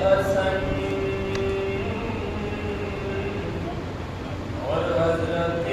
حسن اور حضرت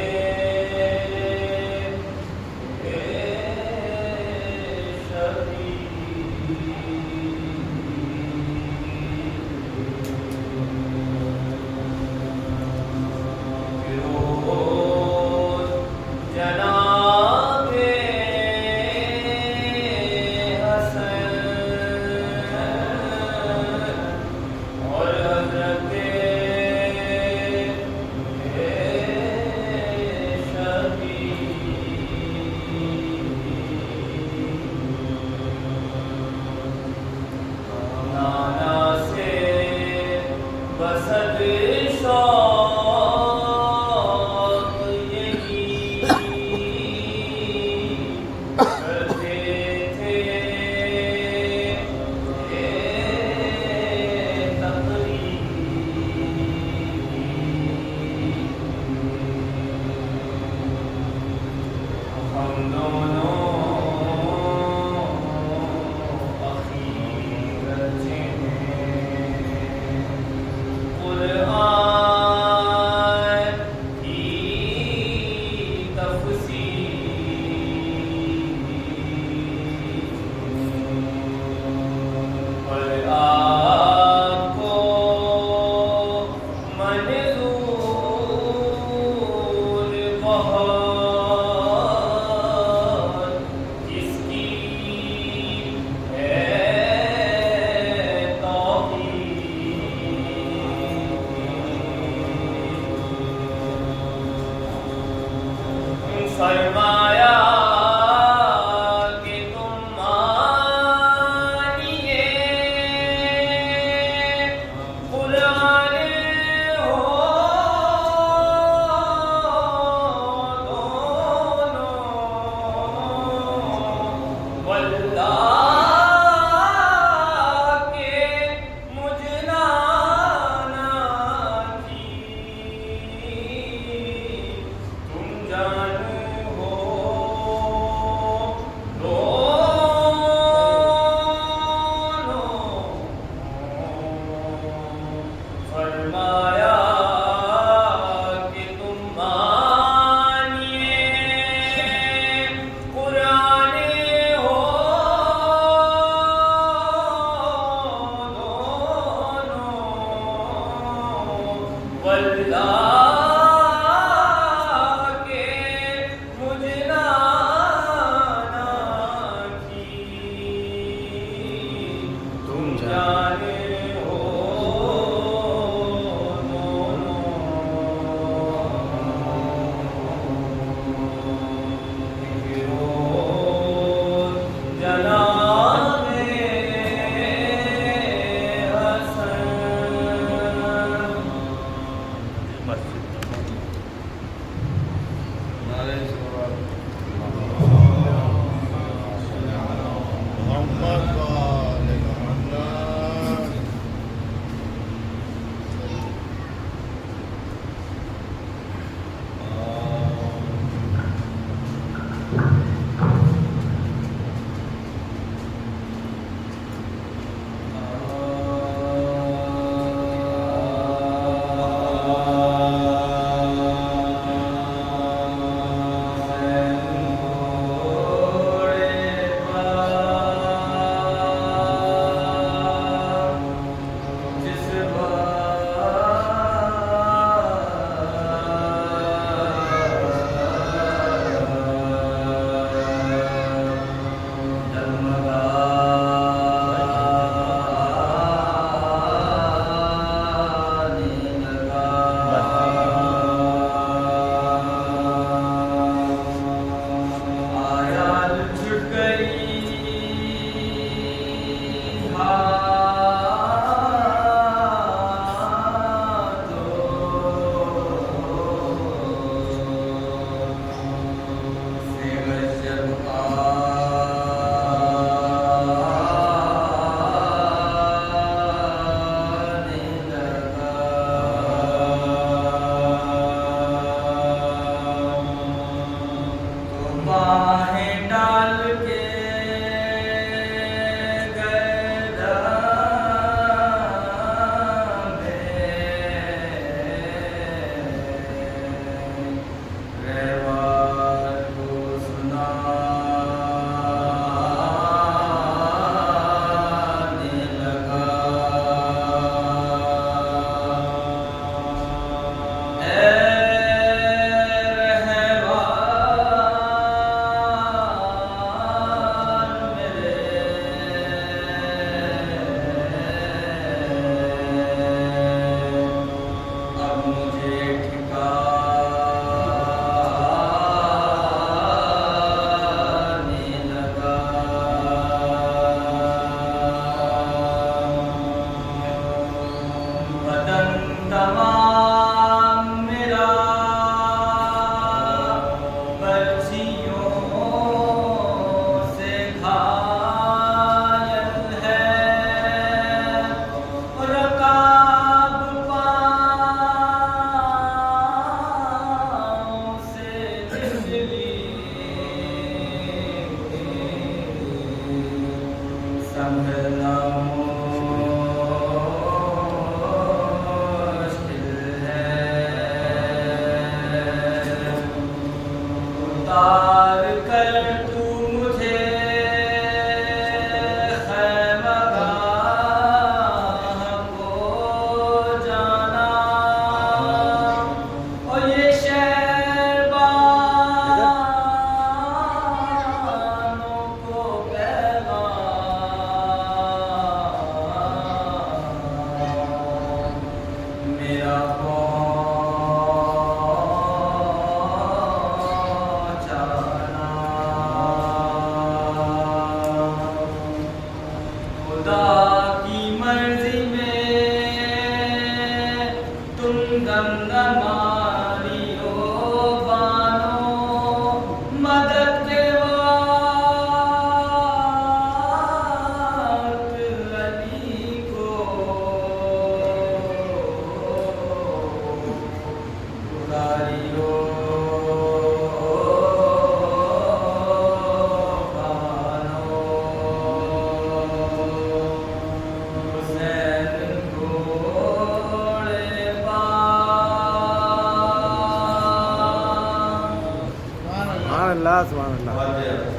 سبحان اللہ.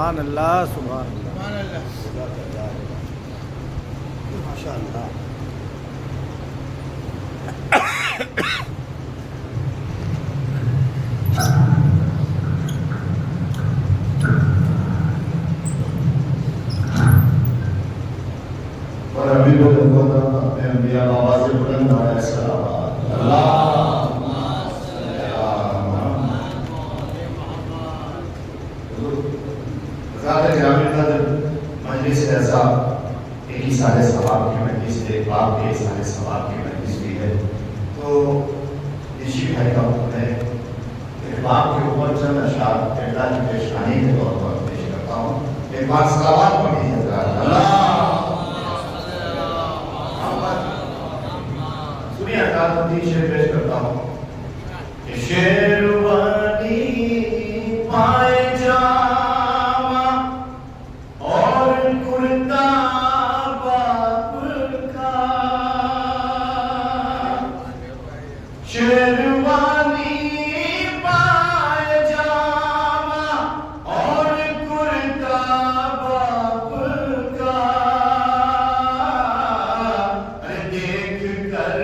سبحان اللہ سبحان اللہ ماشاء اللہ. اور ابھی بہت اپنے انبیاء بابا سے بلند علیہ السلام مجلس ایسا ایک ہی سارے ثواب کی مجلس ہے، ایک باپ کے سارے ثواب کی مجلس بھی ہے. تو رشی بھائی کا حکم ہے ایک باپ کے اوپر چند اشعار اللہ کی پیشانی کے طور پر پیش کرتا ہوں. ایک بار صلوات پڑھی ہے شیر پیش کرتا ہوں. شیروانی پائے جاما اور کرتا باپ کا، شیروانی پائے جاما اور کرتا باپ کا، دیکھ کر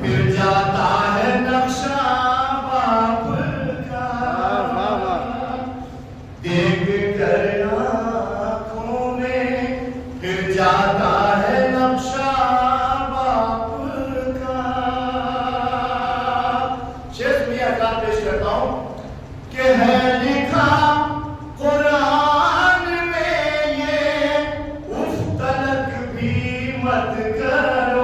پھر جاتا ہے نقشہ باپ کا، دیکھ کر آنکھوں میں پھر جاتا ہے نقشہ باپ کا. شیخ میاں کا پیش کرتا ہوں کہ ہے لکھا قرآن میں یہ اف تلک بھی مت کرو،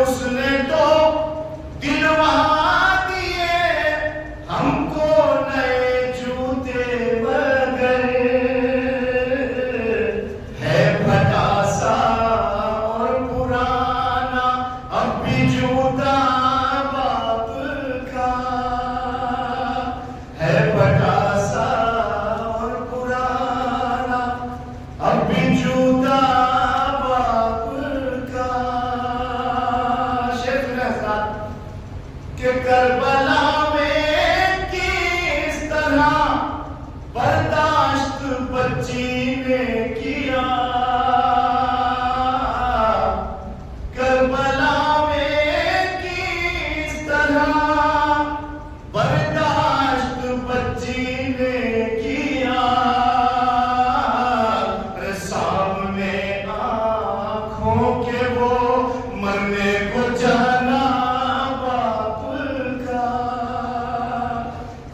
اس نے تو دلوا دیے ہم کو نئے جوتے بغیر، ہے پھٹا سا اور پرانا اب بھی جوتا باپ کا، ہے پھٹا سا اور پرانا اب بھی جوتا کہ کربلا میں کس طرح برداشت بچی نے کیا، کربلا میں کس طرح برداشت بچی نے کیا، سامنے آنکھوں کے وہ مرنے کو جانا،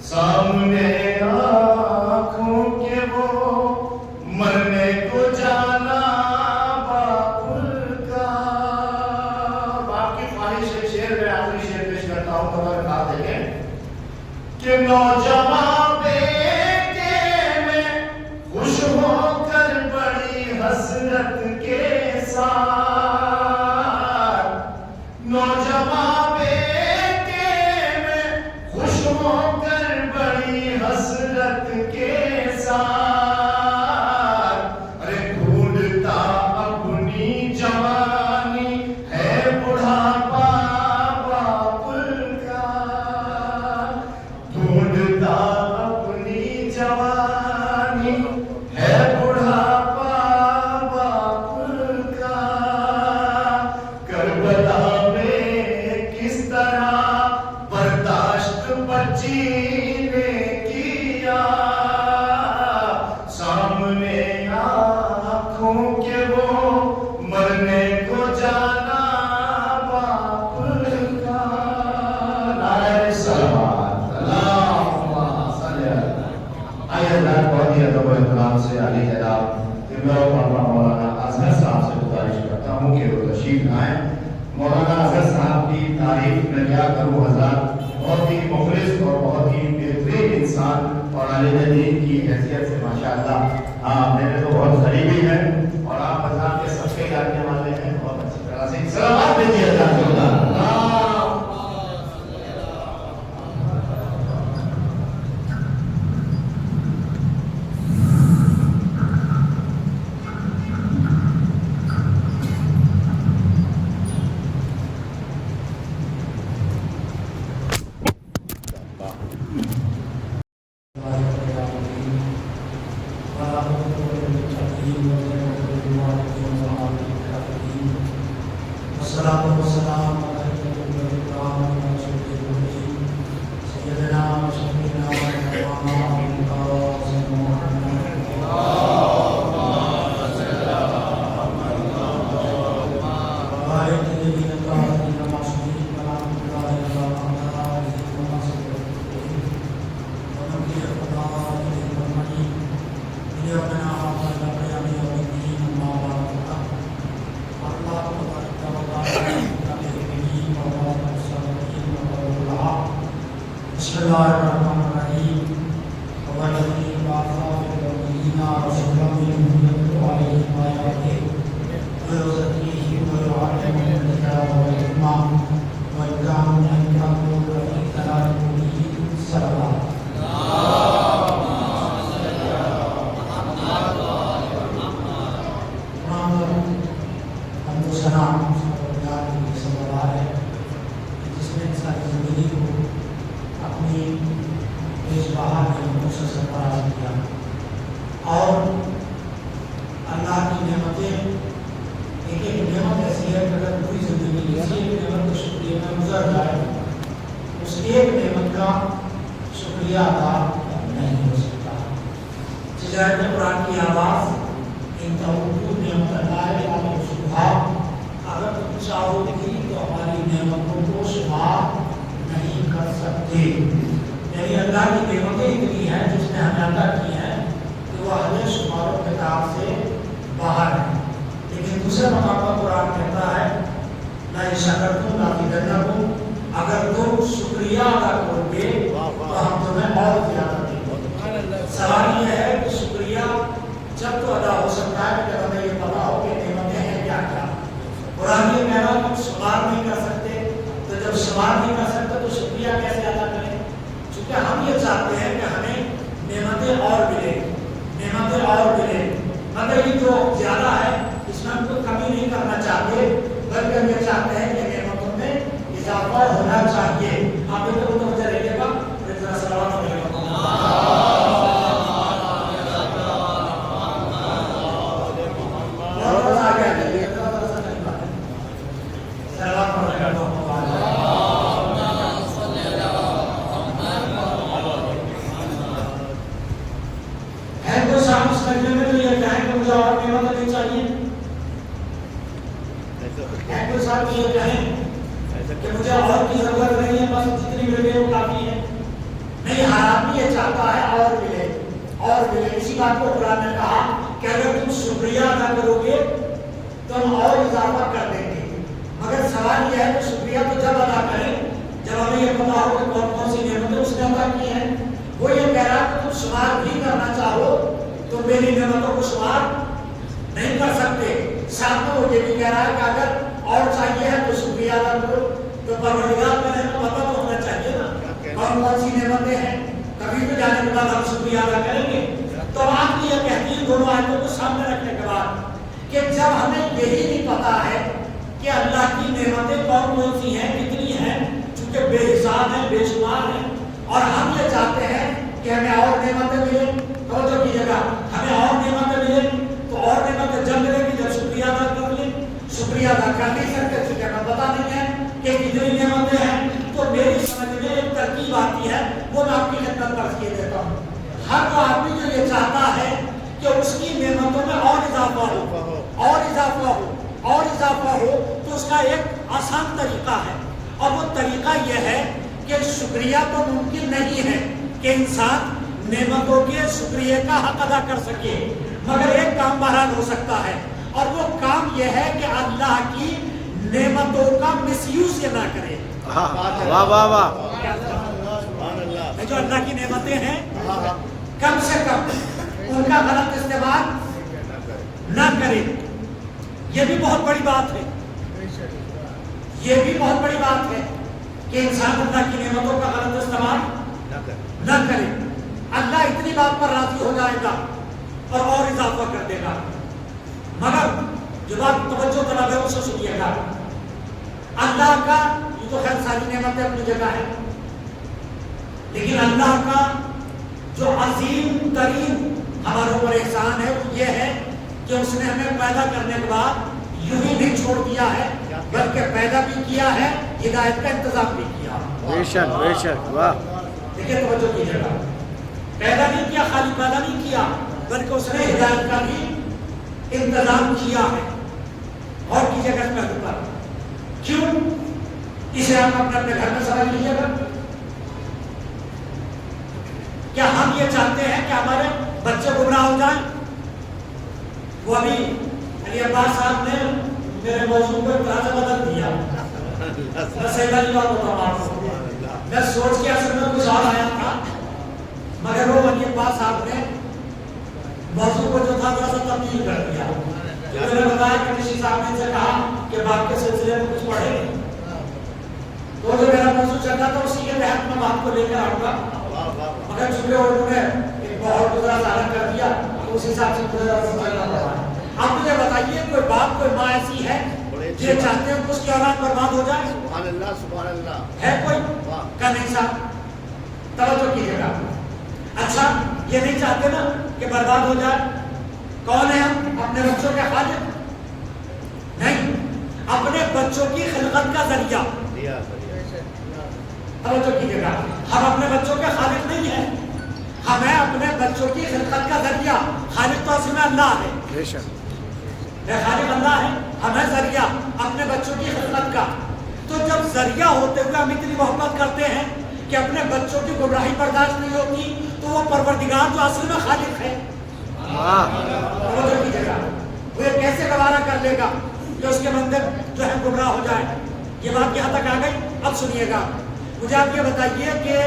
سامنے آنکھوں کے وہ مرنے کو جانا باپ کا. باپ کی خواہش ہے. شعر میں آخری شعر پیش کرتا ہوں تو کہا دیکھیں کہ نوجوان بیٹے میں خوش ہو کر بڑی حسرت کے ساتھ، نوجوان بیٹے میں خوش ہو کر بڑی حسرت کے ساتھ، ارے ڈھونڈتا اپنی جوانی ہے بڑھاپا باپ کا، ڈھونڈتا اپنی جوانی ہے بڑھاپا باپ کا، کربلا میں کس طرح برداشت بچی نے کیا، سامنے آنکھوں کے وہ مرنے کو جانا باپ کا. نعرہ سلوات اللہم صلی اللہ. آئیے اللہ بہت ہی ادب و احترام سے علی جناب مولانا اظہر صاحب سے گزارش کرتا ہوں کہ وہ تشریف لائیں. مولانا اظہر صاحب کی تعریف میں کیا کروں حضرات، بہت ہی مخلص اور بہت ہی بہترین انسان اور عالم دین کی حیثیت سے ماشاءاللہ میرے تو بہت قریبی ہیں اور آپ حضرات کے سب کے جاننے والے ہیں، بہت اچھی طرح سے سلامات دیجیے اللہ کو۔ نعمتوں کا مس یوز یہ نہ کرے. واہ واہ واہ. جو اللہ کی نعمتیں ہیں کم سے کم ان کا غلط استعمال نہ کرے. یہ بھی بہت بڑی بات ہے. یہ بھی بہت بڑی بات ہے کہ انسان اللہ کی نعمتوں کا غلط استعمال نہ کرے. اللہ اتنی بات پر راضی ہو جائے گا اور اضافہ کر دے گا. مگر جو بات توجہ طلب ہے اسے سنیے گا. اللہ کا یہ تو خیر ساری نعمتیں اپنی جگہ ہے, لیکن اللہ کا جو عظیم ترین ہمارے اوپر احسان ہے وہ یہ ہے کہ اس نے ہمیں پیدا کرنے کے بعد یوں ہی نہیں چھوڑ دیا ہے, بلکہ پیدا بھی کیا ہے, ہدایت کا انتظام بھی کیا. بے شک بے شک. واہ. دیکھیے توجہ کیجیے گا. پیدا نہیں کیا, خالی پیدا نہیں کیا, بلکہ اس نے ہدایت کا بھی انتظام کیا ہے. اور کیجیے گا اس پہلو پر. کیوں؟ اسے آپ اپنے گھر میں سمجھ لیجیے گا. کیا ہم یہ چاہتے ہیں کہ ہمارے بچے گمراہ ہو جائیں؟ وہ ابھی علی عباس صاحب نے میرے موضوع کو طرح سے بدل دیا. میں صحیح والی بات بتاؤں آپ کو. میں سوچ کے اصل میں کچھ اور آیا تھا, مگر وہ علی عباس صاحب نے موضوع کو جو تھا تھوڑا سا تبدیل کر دیا. میں نے بتایا کہ کسی صاحب نے ان سے کہا کہ باپ کے سلسلے میں کچھ پڑھے, تو جو میرا موضوع چل رہا تھا اسی کے تحت میں بات کو لے کر آؤں گا. مگر چونکہ انہوں نے ایک بہت گزرا ظاہر کر دیا تو اس حساب سے گزرا سمجھنا پڑا. اب مجھے بتائیے کوئی باپ کوئی ماں ایسی ہے جو چاہتے ہیں کہ اس کی اولاد برباد ہو جائے؟ سبحان اللہ سبحان اللہ. ہے کوئی؟ کا نہیں صاحب. توجہ کیجیے گا. اچھا یہ نہیں چاہتے نا کہ برباد ہو جائے. کون ہے ہم؟ اپنے بچوں کے خالق نہیں, اپنے بچوں کی خلقت کا ذریعہ. توجہ کیجیے گا. ہم اپنے بچوں کے خالق نہیں ہیں, ہمیں اپنے بچوں کی خلقت کا ذریعہ. خالق تو اصل میں اللہ ہے. بے شک. خالق اللہ ہے, ہمیں ذریعہ اپنے بچوں کی خلقت کا. تو جب ذریعہ ہوتے ہوئے ہم اتنی محبت کرتے ہیں کہ اپنے بچوں کی گمراہی برداشت نہیں ہوتی, تو وہ پروردگار جو اصل میں خالق ہے توجہ کیجیے گا, وہ یہ کیسے گوارا کر لے گا کہ اس کے بندے جو ہے گمراہ ہو جائے. یہ بات یہاں تک آ گئی. اب سنیے گا, مجھے آپ یہ بتائیے کہ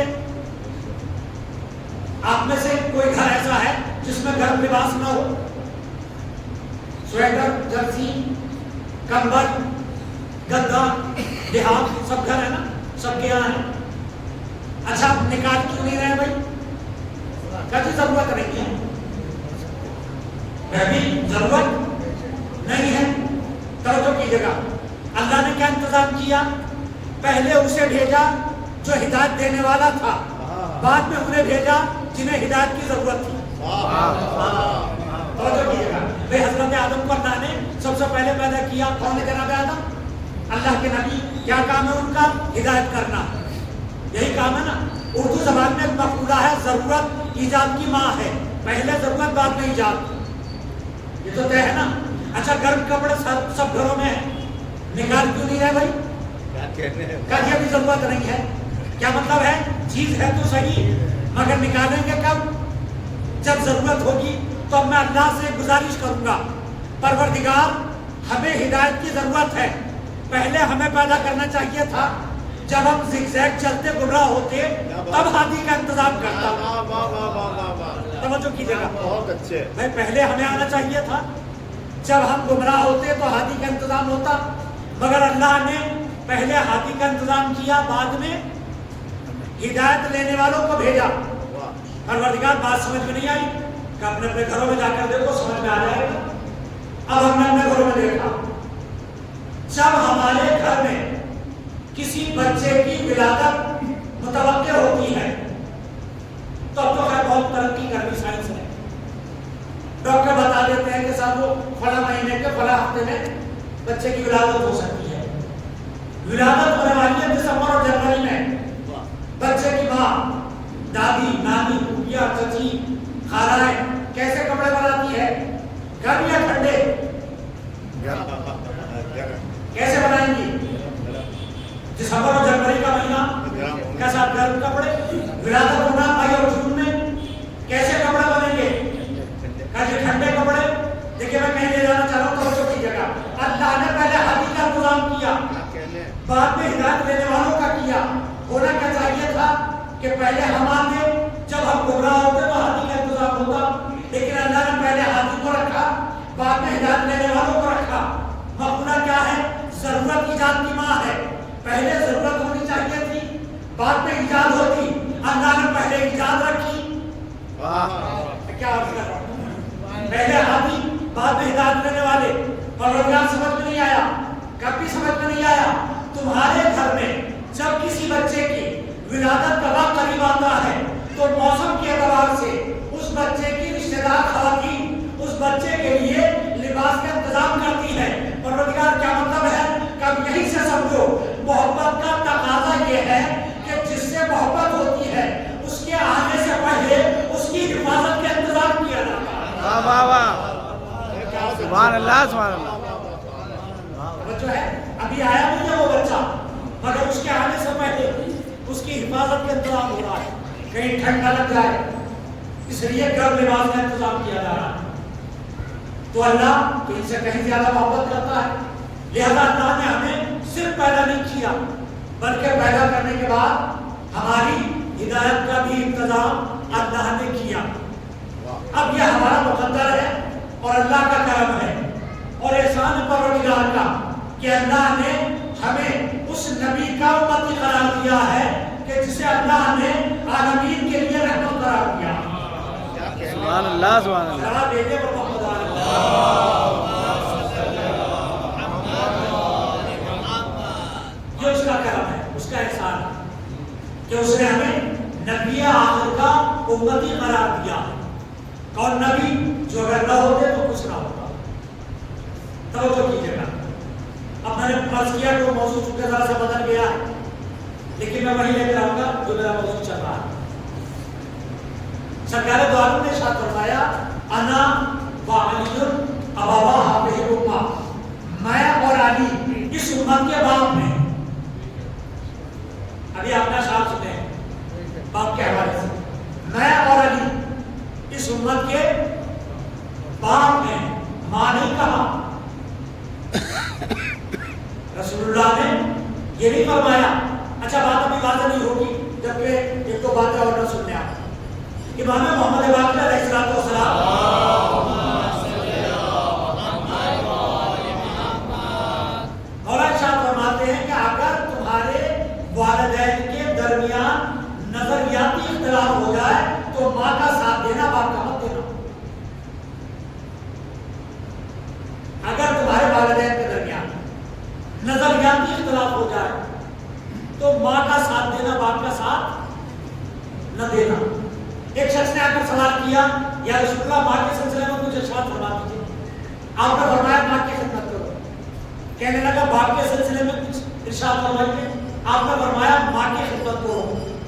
آپ میں سے کوئی گھر ایسا ہے جس میں گرم لباس نہ ہو؟ سویٹر, جرسی, کمبل, گدا, لحاف سب گھر ہے نا, سب کے یہاں ہے. اچھا نکال کیوں نہیں رہے بھائی؟ کبھی ضرورت نہیں ہے, کبھی ضرورت نہیں ہے. توجہ کیجیے گا. اللہ نے کیا انتظام کیا؟ پہلے اسے بھیجا جو ہدایت دینے والا تھا, بعد میں انہیں بھیجا جنہیں ہدایت کی ضرورت تھی. توجہ کیجیے گا. بھائی حضرت آدم کو اللہ نے سب سے پہلے پیدا کیا. کون ہے جناب آدم؟ اللہ کے نبی. کیا کام ہے ان کا؟ ہدایت کرنا. یہی کام ہے نا. اردو زبان میں ایک مقولہ ہے, ضرورت ایجاد کی ماں ہے. پہلے ضرورت بعد میں ایجاد. یہ تو طے ہے نا. اچھا گرم کپڑے سب گھروں میں ہیں, نکال کیوں نہیں رہے بھائی؟ کیا بھی ضرورت نہیں ہے. کیا مطلب ہے؟ چیز ہے تو صحیح, مگر نکالیں گے کب؟ جب ضرورت ہوگی. تو اب میں اللہ سے گزارش کروں گا, پروردگار ہمیں ہدایت کی ضرورت ہے. پہلے ہمیں پیدا کرنا چاہیے تھا جب ہم زگ زیگ چلتے گمراہ ہوتے تب ہادی کا انتظام کرتا. توجہ کیجیے گا. بہت اچھے. بھائی پہلے ہمیں آنا چاہیے تھا جب ہم گمراہ ہوتے تو ہادی کا انتظام ہوتا, مگر اللہ نے پہلے ہادی کا انتظام کیا, بعد میں ہدایت لینے والوں کو بھیجا. پروردگار بات سمجھ میں نہیں آئی کہ اپنے اپنے گھروں میں جا کر دیکھو, سمجھ میں آ جائے گا. اب ہم نے اپنے گھروں میں دیکھا, جب ہمارے گھر میں کسی بچے کی ولادت متوقع ہوتی ہے تو اب تو خیر بہت ترقی کر لی سائنس نے. ڈاکٹر بتا دیتے ہیں کہ صاحب وہ فلاں مہینے کے فلاں ہفتے میں بچے کی ولادت ہو سکتی ہے. ولادت ہونے والی ہے دسمبر اور جنوری میں. بچے کی ماں, دادی, نانی, پھوپھیاں, چچی, خالائیں کیسے کپڑے بناتی ہے؟ گرم یا ٹھنڈے؟ کیسے بنائیں گی؟ دسمبر اور جنوری کا مہینہ کیسا گرم کپڑے. ولادت ہونا مئی اور جون میں, کیسے کپڑے بنیں گے؟ ٹھنڈے کپڑے. دیکھیے میں کہیں لے جانا چاہ رہا ہوں, توجہ کیجیے گا. اللہ نے پہلے ہادی کا انتظام کیا, پہلے ہم آتے، جب ہم گمراہ ہوتے تو ہاتھی کا انتظام ہوتا، لیکن اللہ نے پہلے ہاتھی کو رکھا، بعد میں ہدایت لینے والوں کو رکھا۔ مقولہ کیا ہے؟ ضرورت ایجاد کی ماں ہے۔ پہلے ضرورت ہونی چاہیے تھی، بعد میں ایجاد ہوتی، اللہ نے پہلے ایجاد رکھی۔ کیا عرض کر رہا ہوں؟ پہلے ہاتھی، بعد میں ہدایت لینے والے۔ پروردگار سمجھ میں نہیں آیا، کبھی سمجھ میں نہیں آیا۔ تمہارے گھر میں جب کسی بچے کی ولادت کا وقت قریب آتا ہے تو موسم کے اعتبار سے اس بچے کی رشتہ دار خواتین اس بچے کے لیے لباس کا انتظام کرتی ہے۔ پروردگار کیا مطلب ہے؟ کب یہی سے سمجھو محبت کا تقاضا یہ ہے کہ جس سے محبت ہوتی ہے اس کے آنے سے پہلے اس کی حفاظت کا انتظام کیا جاتا ہے۔ واہ واہ واہ، سبحان اللہ سبحان اللہ۔ جو ہے ابھی آیا نہیں ہے وہ بچہ، مگر اس کے آنے سے پہلے اس کی حفاظت کا انتظام ہو رہا ہے، کہیں ٹھنڈ نہ لگ جائے، اس لیے گرم لباس کا انتظام کیا جا رہا ہے۔ تو اللہ تو ان سے کہیں زیادہ محبت کرتا ہے، لہذا اللہ نے ہمیں صرف پیدا نہیں کیا بلکہ پیدا کرنے کے بعد ہماری ہدایت کا بھی انتظام اللہ نے کیا۔ اب یہ ہمارا مقدر ہے اور اللہ کا کرم ہے اور احسان پروردگار کا کہ اللہ نے ہمیں اس نبی کا امتی قرار دیا ہے کہ جسے اللہ نے عالمین کے لیے رحمت قرار دیا۔ سبحان اللہ سبحان اللہ۔ ذرا دیکھیں وہ محمد یہ اس کا کرم ہے، اس کا احسان ہے کہ اس نے ہمیں نبی آخر کا امتی قرار دیا ہے۔ کون نبی؟ جو اگر نہ ہوتے تو کچھ نہ ہوتا۔ توجہ کیجیے گا، اب میں نے فرض کیا کہ وہ موضوع چونکہ ذرا سا بدل گیا ہے لیکن میں وہی لے کر آؤں گا جو میرا موضوع چل رہا ہے۔ سرکار دو عالم نے ارشاد فرمایا انا و علی ابوا هذه الامه، میں اور علی اس امت کے باپ ہیں۔ ابھی آپ نے اشعار سنے ہیں باپ کے حوالے سے، میں اور علی اس امت کے باپ ہیں۔ ماں نہیں کہا، رسول اللہ نے یہ نہیں فرمایا۔ اچھا بات ابھی واضح نہیں ہوگی جبکہ ایک دو باتیں اور نہ سننے آپ۔ امام محمد باقر علیہ الصلوۃ والسلام مولا ارشاد فرماتے ہیں کہ اگر تمہارے والدین کے درمیان نظریاتی اختلاف ہو جائے تو ماں کا ساتھ دینا، باپ کا مت دینا۔ اگر تمہارے والدین کے درمیان نظریاتی اختلاف ہو جائے تو ماں کا ساتھ دینا، باپ کا ساتھ نہ دینا۔ ایک شخص نے آ کر سوال کیا یا رسول اللہ ماں کے سلسلے میں کچھ ارشاد فرما دیجیے۔ آپ نے فرمایا ماں کی خدمت کرو۔ کہنے لگا باپ کے سلسلے میں کچھ ارشاد فرمائیے۔ آپ نے فرمایا ماں کی خدمت کرو۔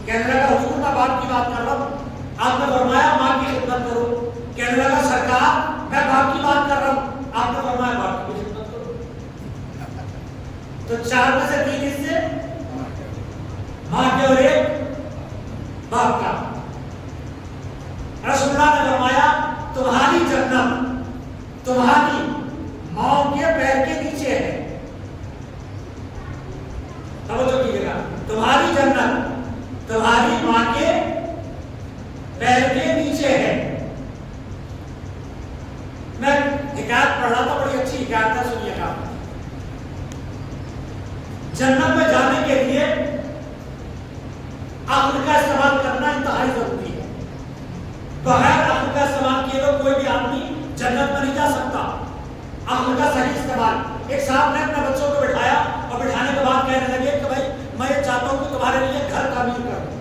کہنے لگا حضور میں باپ کی بات کر رہا ہوں۔ آپ نے فرمایا ماں کی خدمت کرو۔ کہنے لگا سرکار میں باپ کی بات کر رہا ہوں۔ آپ نے فرمایا باپ کی خدمت کرو۔ تو 4 میں سے 3 حصے ماں کے اور 1 باپ کا۔ رسول اللہ نے فرمایا تمہاری جنت تمہاری ماں کے پیر کے نیچے ہے۔ توجہ کیجیے گا، تمہاری جنت تمہاری ماں کے پیر کے نیچے ہے۔ میں حکایت پڑھ رہا تھا، بڑی اچھی حکایت ہے، سنیے گا۔ جنت میں جانے کے لیے عقل کا استعمال کرنا انتہائی ضروری ہے۔ بغیر عقل کا استعمال کیے تو کوئی بھی آدمی جنت میں نہیں جا سکتا۔ عقل کا صحیح استعمال۔ ایک صاحب نے اپنے بچوں کو بٹھایا اور بٹھانے کے بعد کہنے لگے کہ بھائی میں یہ چاہتا ہوں کہ تمہارے لیے گھر تعمیر کر دوں،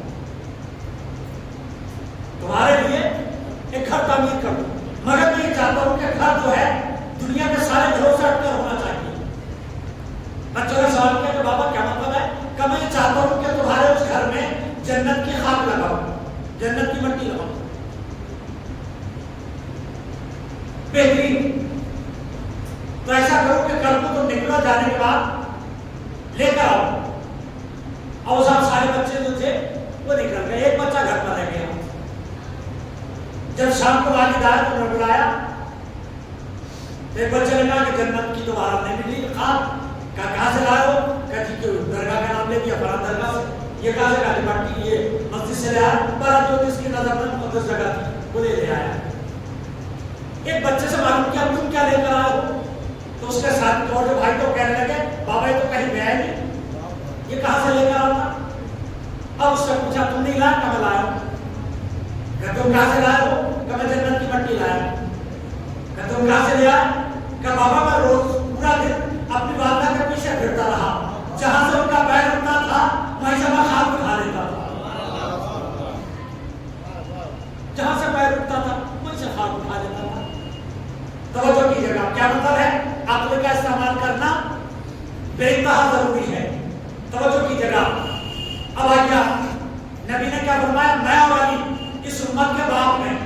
تمہارے لیے ایک گھر تعمیر کر دوں، مگر میں یہ چاہتا ہوں کہ گھر جو ہے دنیا کے سارے گھروں سے ہٹ کر ہونا چاہیے۔ بچوں نے سوال کیا کہ بابا کیا مطلب ہے؟ کہ میں یہ چاہتا ہوں کہ تمہارے اس گھر میں جنت کی خاک لگاؤ، جنت کی مٹی لگاؤ۔ بہترین، تو ایسا کرو کہ کل کو تم نکلو، جانے کے بعد لے کر آؤ۔ اور صاحب سارے بچے جو تھے وہ نکل گئے، ایک بچہ گھر پر رہ گیا۔ جب شام کو والد آیا تو انہوں نے بلایا، ایک بچے نے کہا کہ جنت کی تو باہر نہیں ملی خاک، کہاں سے لائے ہو؟ کہا جی کہ درگاہ کا نام لے دیا، فلاں درگاہ سے۔ یہ کہاں سے کہا مٹی یہ مسجد سے لے آیا پر جو اس کی نظر میں مقدس جگہ تھی وہ لے آیا. ایک بچے سے معلوم کیا تم کیا لے کر آئے ہو؟ تو اس کے ساتھ اور جو بھائی تو کہنے لگے بابا یہ تو کہیں گیا نہیں, یہ کہاں سے لے کر آتا؟ اب اس سے پوچھا تم نہیں لایا؟ کہ میں لایا ہوں. کہ تم کہاں سے لائے ہو؟ کہ میں جنت کی مٹی لایا. کہ تم کہاں سے لے آئے؟ کہ بابا میں روز پورا دن اپنی والدہ کے پیچھے پھرتا رہا, جہاں سے ان کا پیر اٹھتا تھا وہیں سے میں خاک اٹھا لیتا تھا. جہاں سے پیر اٹھتا تھا وہیں سے خاک اٹھا لیتا تھا. توجہ کیجیے گا, کیا مطلب ہے؟ عقل کا استعمال کرنا بے انتہا ضروری ہے. توجہ کیجیے گا. اب آئیے نبی نے کیا فرمایا؟ میں اور علی اس امت کے باپ ہیں.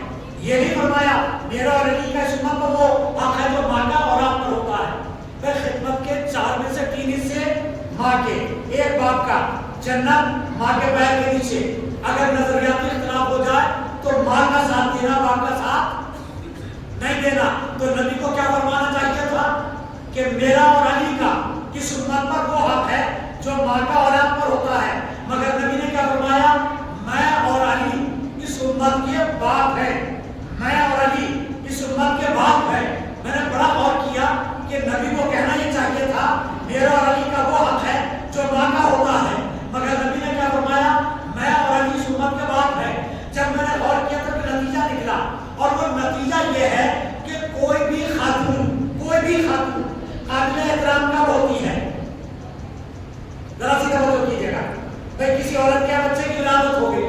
یہ نہیں فرمایا میرا اور علی کا اس امت پر وہ حق ہے جو ماں کا اور آپ پر ہوتا ہے. پھر خدمت کے 4 میں سے 3 حصے ماں کے, ایک باپ کا. جنت ماں کے پیر کے نیچے. اگر نظریاتی اختلاف ہو جائے تو ماں کا ساتھ دینا, باپ کا ساتھ نہیں دینا. تو نبی کو کیا فرمانا چاہیے تھا کہ میرا اور علی کا اس امت پر وہ حق ہے جو ماں کا اولاد پر ہوتا ہے. مگر نبی نے کیا فرمایا؟ میں اور علی اس امت کے باپ ہیں. میں اور علی اس امت کے باپ ہیں. میں نے بڑا غور کیا کہ نبی کو کہنا یہ چاہیے تھا میرا اور علی کا وہ حق ہے جو ماں کا ہوتا ہے. مگر نبی نے کیا فرمایا؟ میں اور علی اس امت کے باپ ہیں. جب میں نے غور کیا تو نتیجہ نکلا, اور وہ نتیجہ یہ ہے کہ کوئی بھی خاتون قابل احترام کب ہوتی ہے؟ ذرا سی توجہ کیجیے گا. بھائی کسی عورت کے بچے کی ولادت ہو گئی,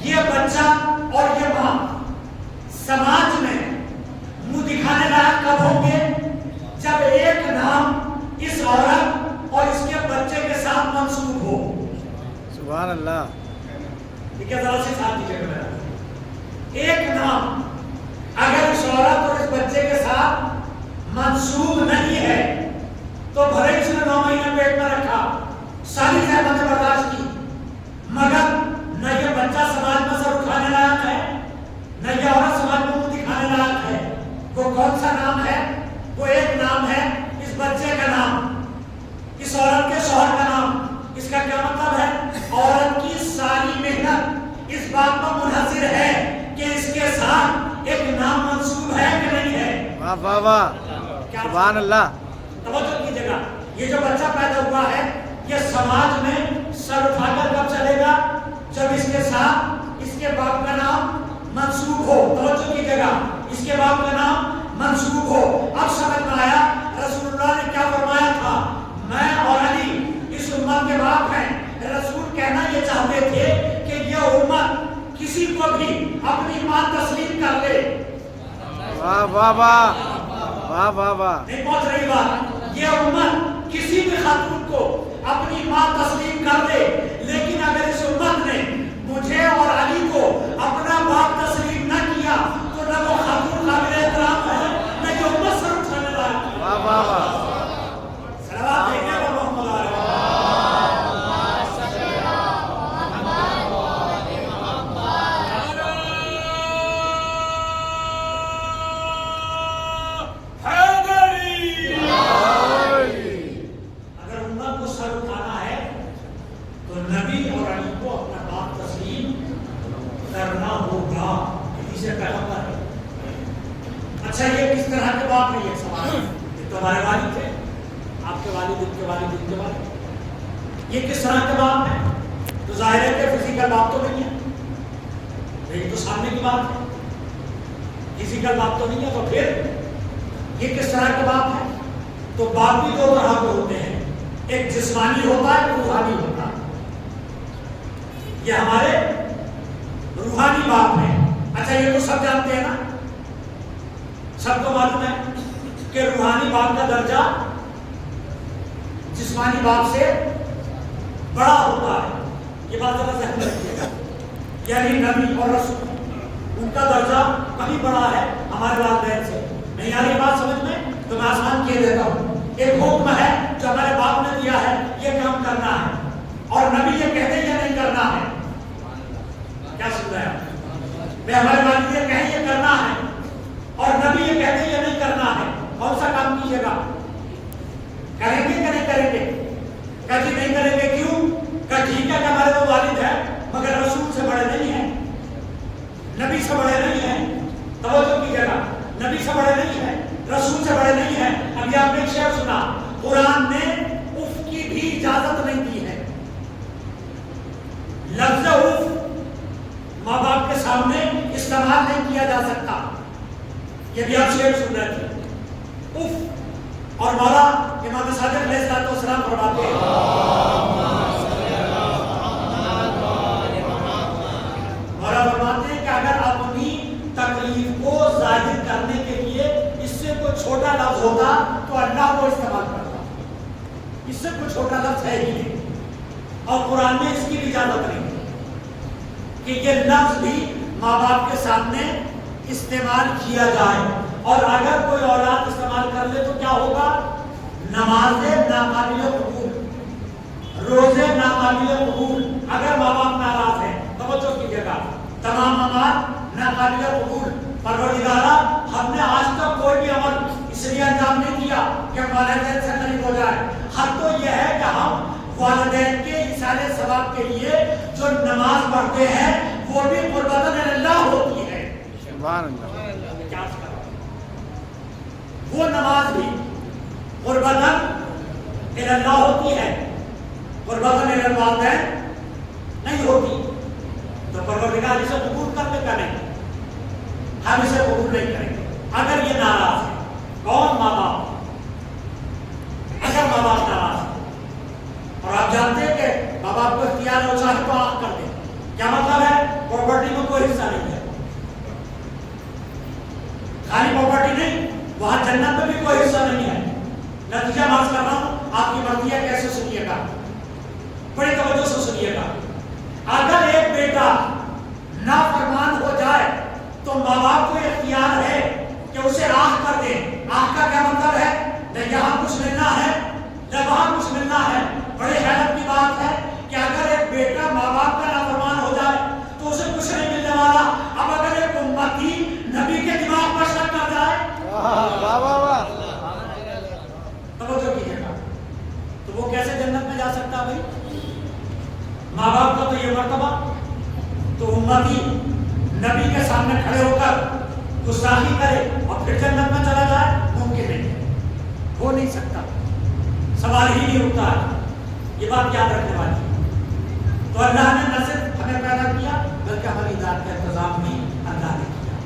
یہ بچہ اور یہ ماں سماج میں منہ دکھانے لائق کب ہوں گے؟ جب ایک نام اس عورت اور اس کے بچے کے ساتھ منسوب ہو. سبحان اللہ. ٹھیک ہے, ذرا سے ساتھ دیجیے گا. ایک نام اگر اس عورت اور اس بچے کے ساتھ منسوب نہیں ہے تو بھلے اس نے 9 مہینے پیٹ میں رکھا, ساری زحمتیں برداشت کی, مگر نہ یہ بچہ سماج میں سر اٹھانے لائق ہے, نہ یہ عورت سماج میں منہ دکھانے لائق ہے. وہ کون سا نام ہے؟ وہ ایک نام ہے اس بچے کا نام, اس عورت کے شوہر کا نام. اس کا کیا مطلب ہے؟ عورت کی ساری محنت اس بات پر منحصر ہے کہ اس کے ساتھ ایک نام منسوب ہے کہ نہیں ہے. واہ واہ واہ, سبحان اللہ. توجہ کیجیے گا. یہ جو بچہ پیدا ہوا ہے یہ سماج میں سر اٹھا کر کب چلے گا؟ جب اس کے ساتھ اس کے باپ کا نام منسوب ہو. توجہ کیجیے گا, اس کے باپ کا نام منسوب ہو. اب سمجھ میں آیا رسول اللہ نے کیا فرمایا تھا؟ میں اور علی اس امت کے باپ ہیں. رسول کہنا یہ چاہتے تھے کہ یہ امت کسی کو بھی اپنی ماں تسلیم کر لے. واہ واہ واہ, واہ واہ واہ. نہیں پہنچ رہی بات. یہ امت کسی بھی خاتون کو اپنی ماں تسلیم کر دے, لیکن اگر اس امت نے مجھے اور علی کو اپنا باپ تسلیم نہ کیا تو نہ وہ خاتون قابل احترام ہے نہ یہ امت سر اٹھانے لائق. واہ واہ واہ. صلوات بھیجیے گا محمد علیہ. اچھا یہ کس طرح کے باپ نہیں ہے سوال؟ یہ تو ہمارے والد تھے, آپ کے والد, ان کے والد, ان کے والد. یہ کس طرح کے باپ ہیں؟ تو ظاہر ہے کہ فزیکل باپ تو نہیں ہے, یہ تو سامنے کی بات ہے. فزیکل باپ تو نہیں ہے, تو پھر یہ کس طرح کے باپ ہیں؟ تو باپ بھی 2 طرح کے ہوتے ہیں, ایک جسمانی ہوتا ہے, ایک روحانی ہوتا ہے. یہ ہمارے روحانی باپ ہیں. اچھا یہ تو سب جانتے ہیں نا, سب کو معلوم ہے کہ روحانی باپ کا درجہ جسمانی باپ سے بڑا ہوتا ہے. یہ بات ذرا ذہن میں رکھیے گا. یعنی نبی اور رسول ان کا درجہ کہیں بڑا ہے ہمارے والدین سے. نہیں آ رہی بات سمجھ میں؟ تو میں آسان کہہ دیتا ہوں. ایک حکم ہے جو ہمارے باپ نے دیا ہے, یہ کام کرنا ہے, اور نبی یہ کہتے ہیں یہ نہیں کرنا ہے. کیا سن رہے ہیں؟ میں ہمارے والد یہ کہیں یہ کرنا ہے اور نبی یہ کہتے ہیں یہ نہیں کرنا ہے. کون سا کام کیجیے گا؟ کریں گے کہ نہیں کریں گے؟ کہ نہیں کریں گے. کیوں؟ کہ ٹھیک سے بڑے نہیں ہیں, رسول سے بڑے نہیں ہیں. ابھی آپ نے ایک شعر سنا, قرآن نے اف کی بھی اجازت نہیں دی ہے. لفظ اف ماں باپ کے سامنے استعمال نہیں کیا جا سکتا. یہ بھی آپ شعر سن رہے تھے اف. اور مولا امام صادق علیہ السلام فرماتے ہیں, مولا فرماتے ہیں کہ اگر اپنی تکلیف کو ظاہر کرنے کے لیے اس سے کوئی چھوٹا لفظ ہوتا تو اللہ کو استعمال کرتا. اس سے کوئی چھوٹا لفظ ہے ہی نہیں, اور قرآن میں اس کی بھی اجازت نہیں کہ یہ لفظ بھی ماں باپ کے سامنے استعمال کیا جائے. اور اگر کوئی اولاد استعمال کر لے تو کیا ہوگا؟ نمازیں ناقابل قبول, روزے ناقابل قبول. اگر ماں باپ ناراض ہیں, توجہ کیجیے گا, تمام اعمال ناقابل قبول. پروردگارا ہم نے آج تک کوئی بھی عمل اس لیے انجام نہیں دیا کہ والدین سے قریب ہو جائے. حق تو یہ ہے کہ ہم والدین کے ایصال ثواب کے لیے جو نماز پڑھتے ہیں وہ بھی قربتاً اللہ ہوتی ہے. سبحان اللہ. وہ نماز بھی قربتاً اللہ ہوتی ہے, قربتاً الوالدین نہیں ہوتی. تو پروردگار اسے قبول کر لے گا نہیں, ہم اسے قبول نہیں کریں گے. اگر یہ ناراض ہے, کون؟ ماں باپ. اگر ماں باپ ناراض ہے, اور آپ جانتے ہیں کہ ماں باپ کو اختیار ہو چاہے تو آنکھ کر دیں, کیا مطلب ہے؟ پراپرٹی میں کوئی حصہ نہیں ہے. خالی پراپرٹی نہیں, وہاں جنت میں بھی کوئی حصہ نہیں ہے. نتیجہ بات کر رہا ہوں, آپ کی مرضی ہے, کیسے سنیے گا, بڑی توجہ سے سنیے گا. اگر ایک بیٹا نافرمان ہو جائے تو ماں باپ کو اختیار ہے کہ اسے آنکھ کر دیں. آنکھ کا کیا مطلب ہے؟ نہ یہاں کچھ ملنا ہے نہ وہاں کچھ ملنا ہے. بڑے حیرت کی بات ہے کہ اگر ایک بیٹا ماں باپ کا نافرمان ہو جائے تو اسے کچھ نہیں ملنے والا. اب اگر ایک امتی نبی کے دماغ پر شک کر جائے, توجہ کیجیے گا, تو وہ کیسے جنت میں جا سکتا بھائی؟ ماں باپ کا تو یہ مرتبہ, تو امتی نبی کے سامنے کھڑے ہو کر گستاخی کرے اور پھر جنت میں چلا جائے, ممکن نہیں, ہو نہیں سکتا, سوال ہی نہیں اٹھتا ہے. یہ بات یاد رکھنے والی. تو اللہ نے نہ صرف ہمیں پیدا کیا بلکہ ہماری ذات کا انتظام بھی اللہ نے کیا.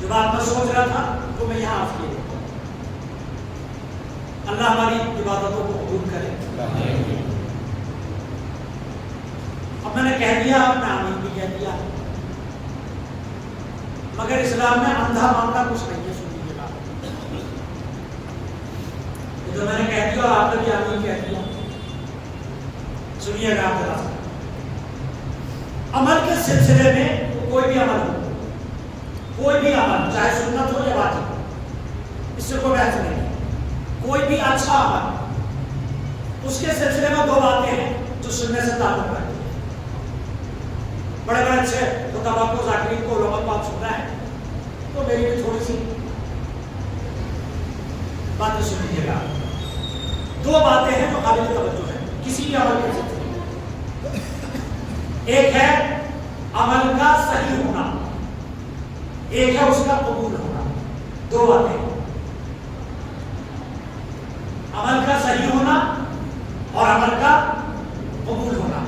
جو بات میں سوچ رہا تھا تو میں یہاں آپ کے اللہ ہماری عبادتوں کو قبول کرے. اب میں نے کہہ دیا, آپ نے آمین بھی کہہ دیا, مگر اسلام میں اندھا معاملہ کچھ نہیں ہے. سنیے گا, جو میں نے کہہ دیا اور آپ نے بھی آمین کہہ دیا, سنیے گا آپ ذرا. عمل کے سلسلے میں کوئی بھی عمل ہو, کوئی بھی عمل چاہے سنت ہو یا واجب, اس سے کوئی بحث نہیں. کوئی بھی اچھا عمل, اس کے سلسلے میں دو باتیں ہیں جو سننے سے تعلق رکھتی ہیں. بڑے بڑے اچھے تو توقع ذاکرین کو علماء کو آپ سن رہے ہیں, تو میری بھی تھوڑی سی باتیں سن لیجیے گا. دو باتیں ہیں جو قابل توجہ ہیں کسی بھی عمل کے سلسلے میں. ایک ہے عمل کا صحیح ہونا, ایک ہے اس کا قبول ہونا. دو باتیں, عمل کا صحیح ہونا اور عمل کا قبول ہونا.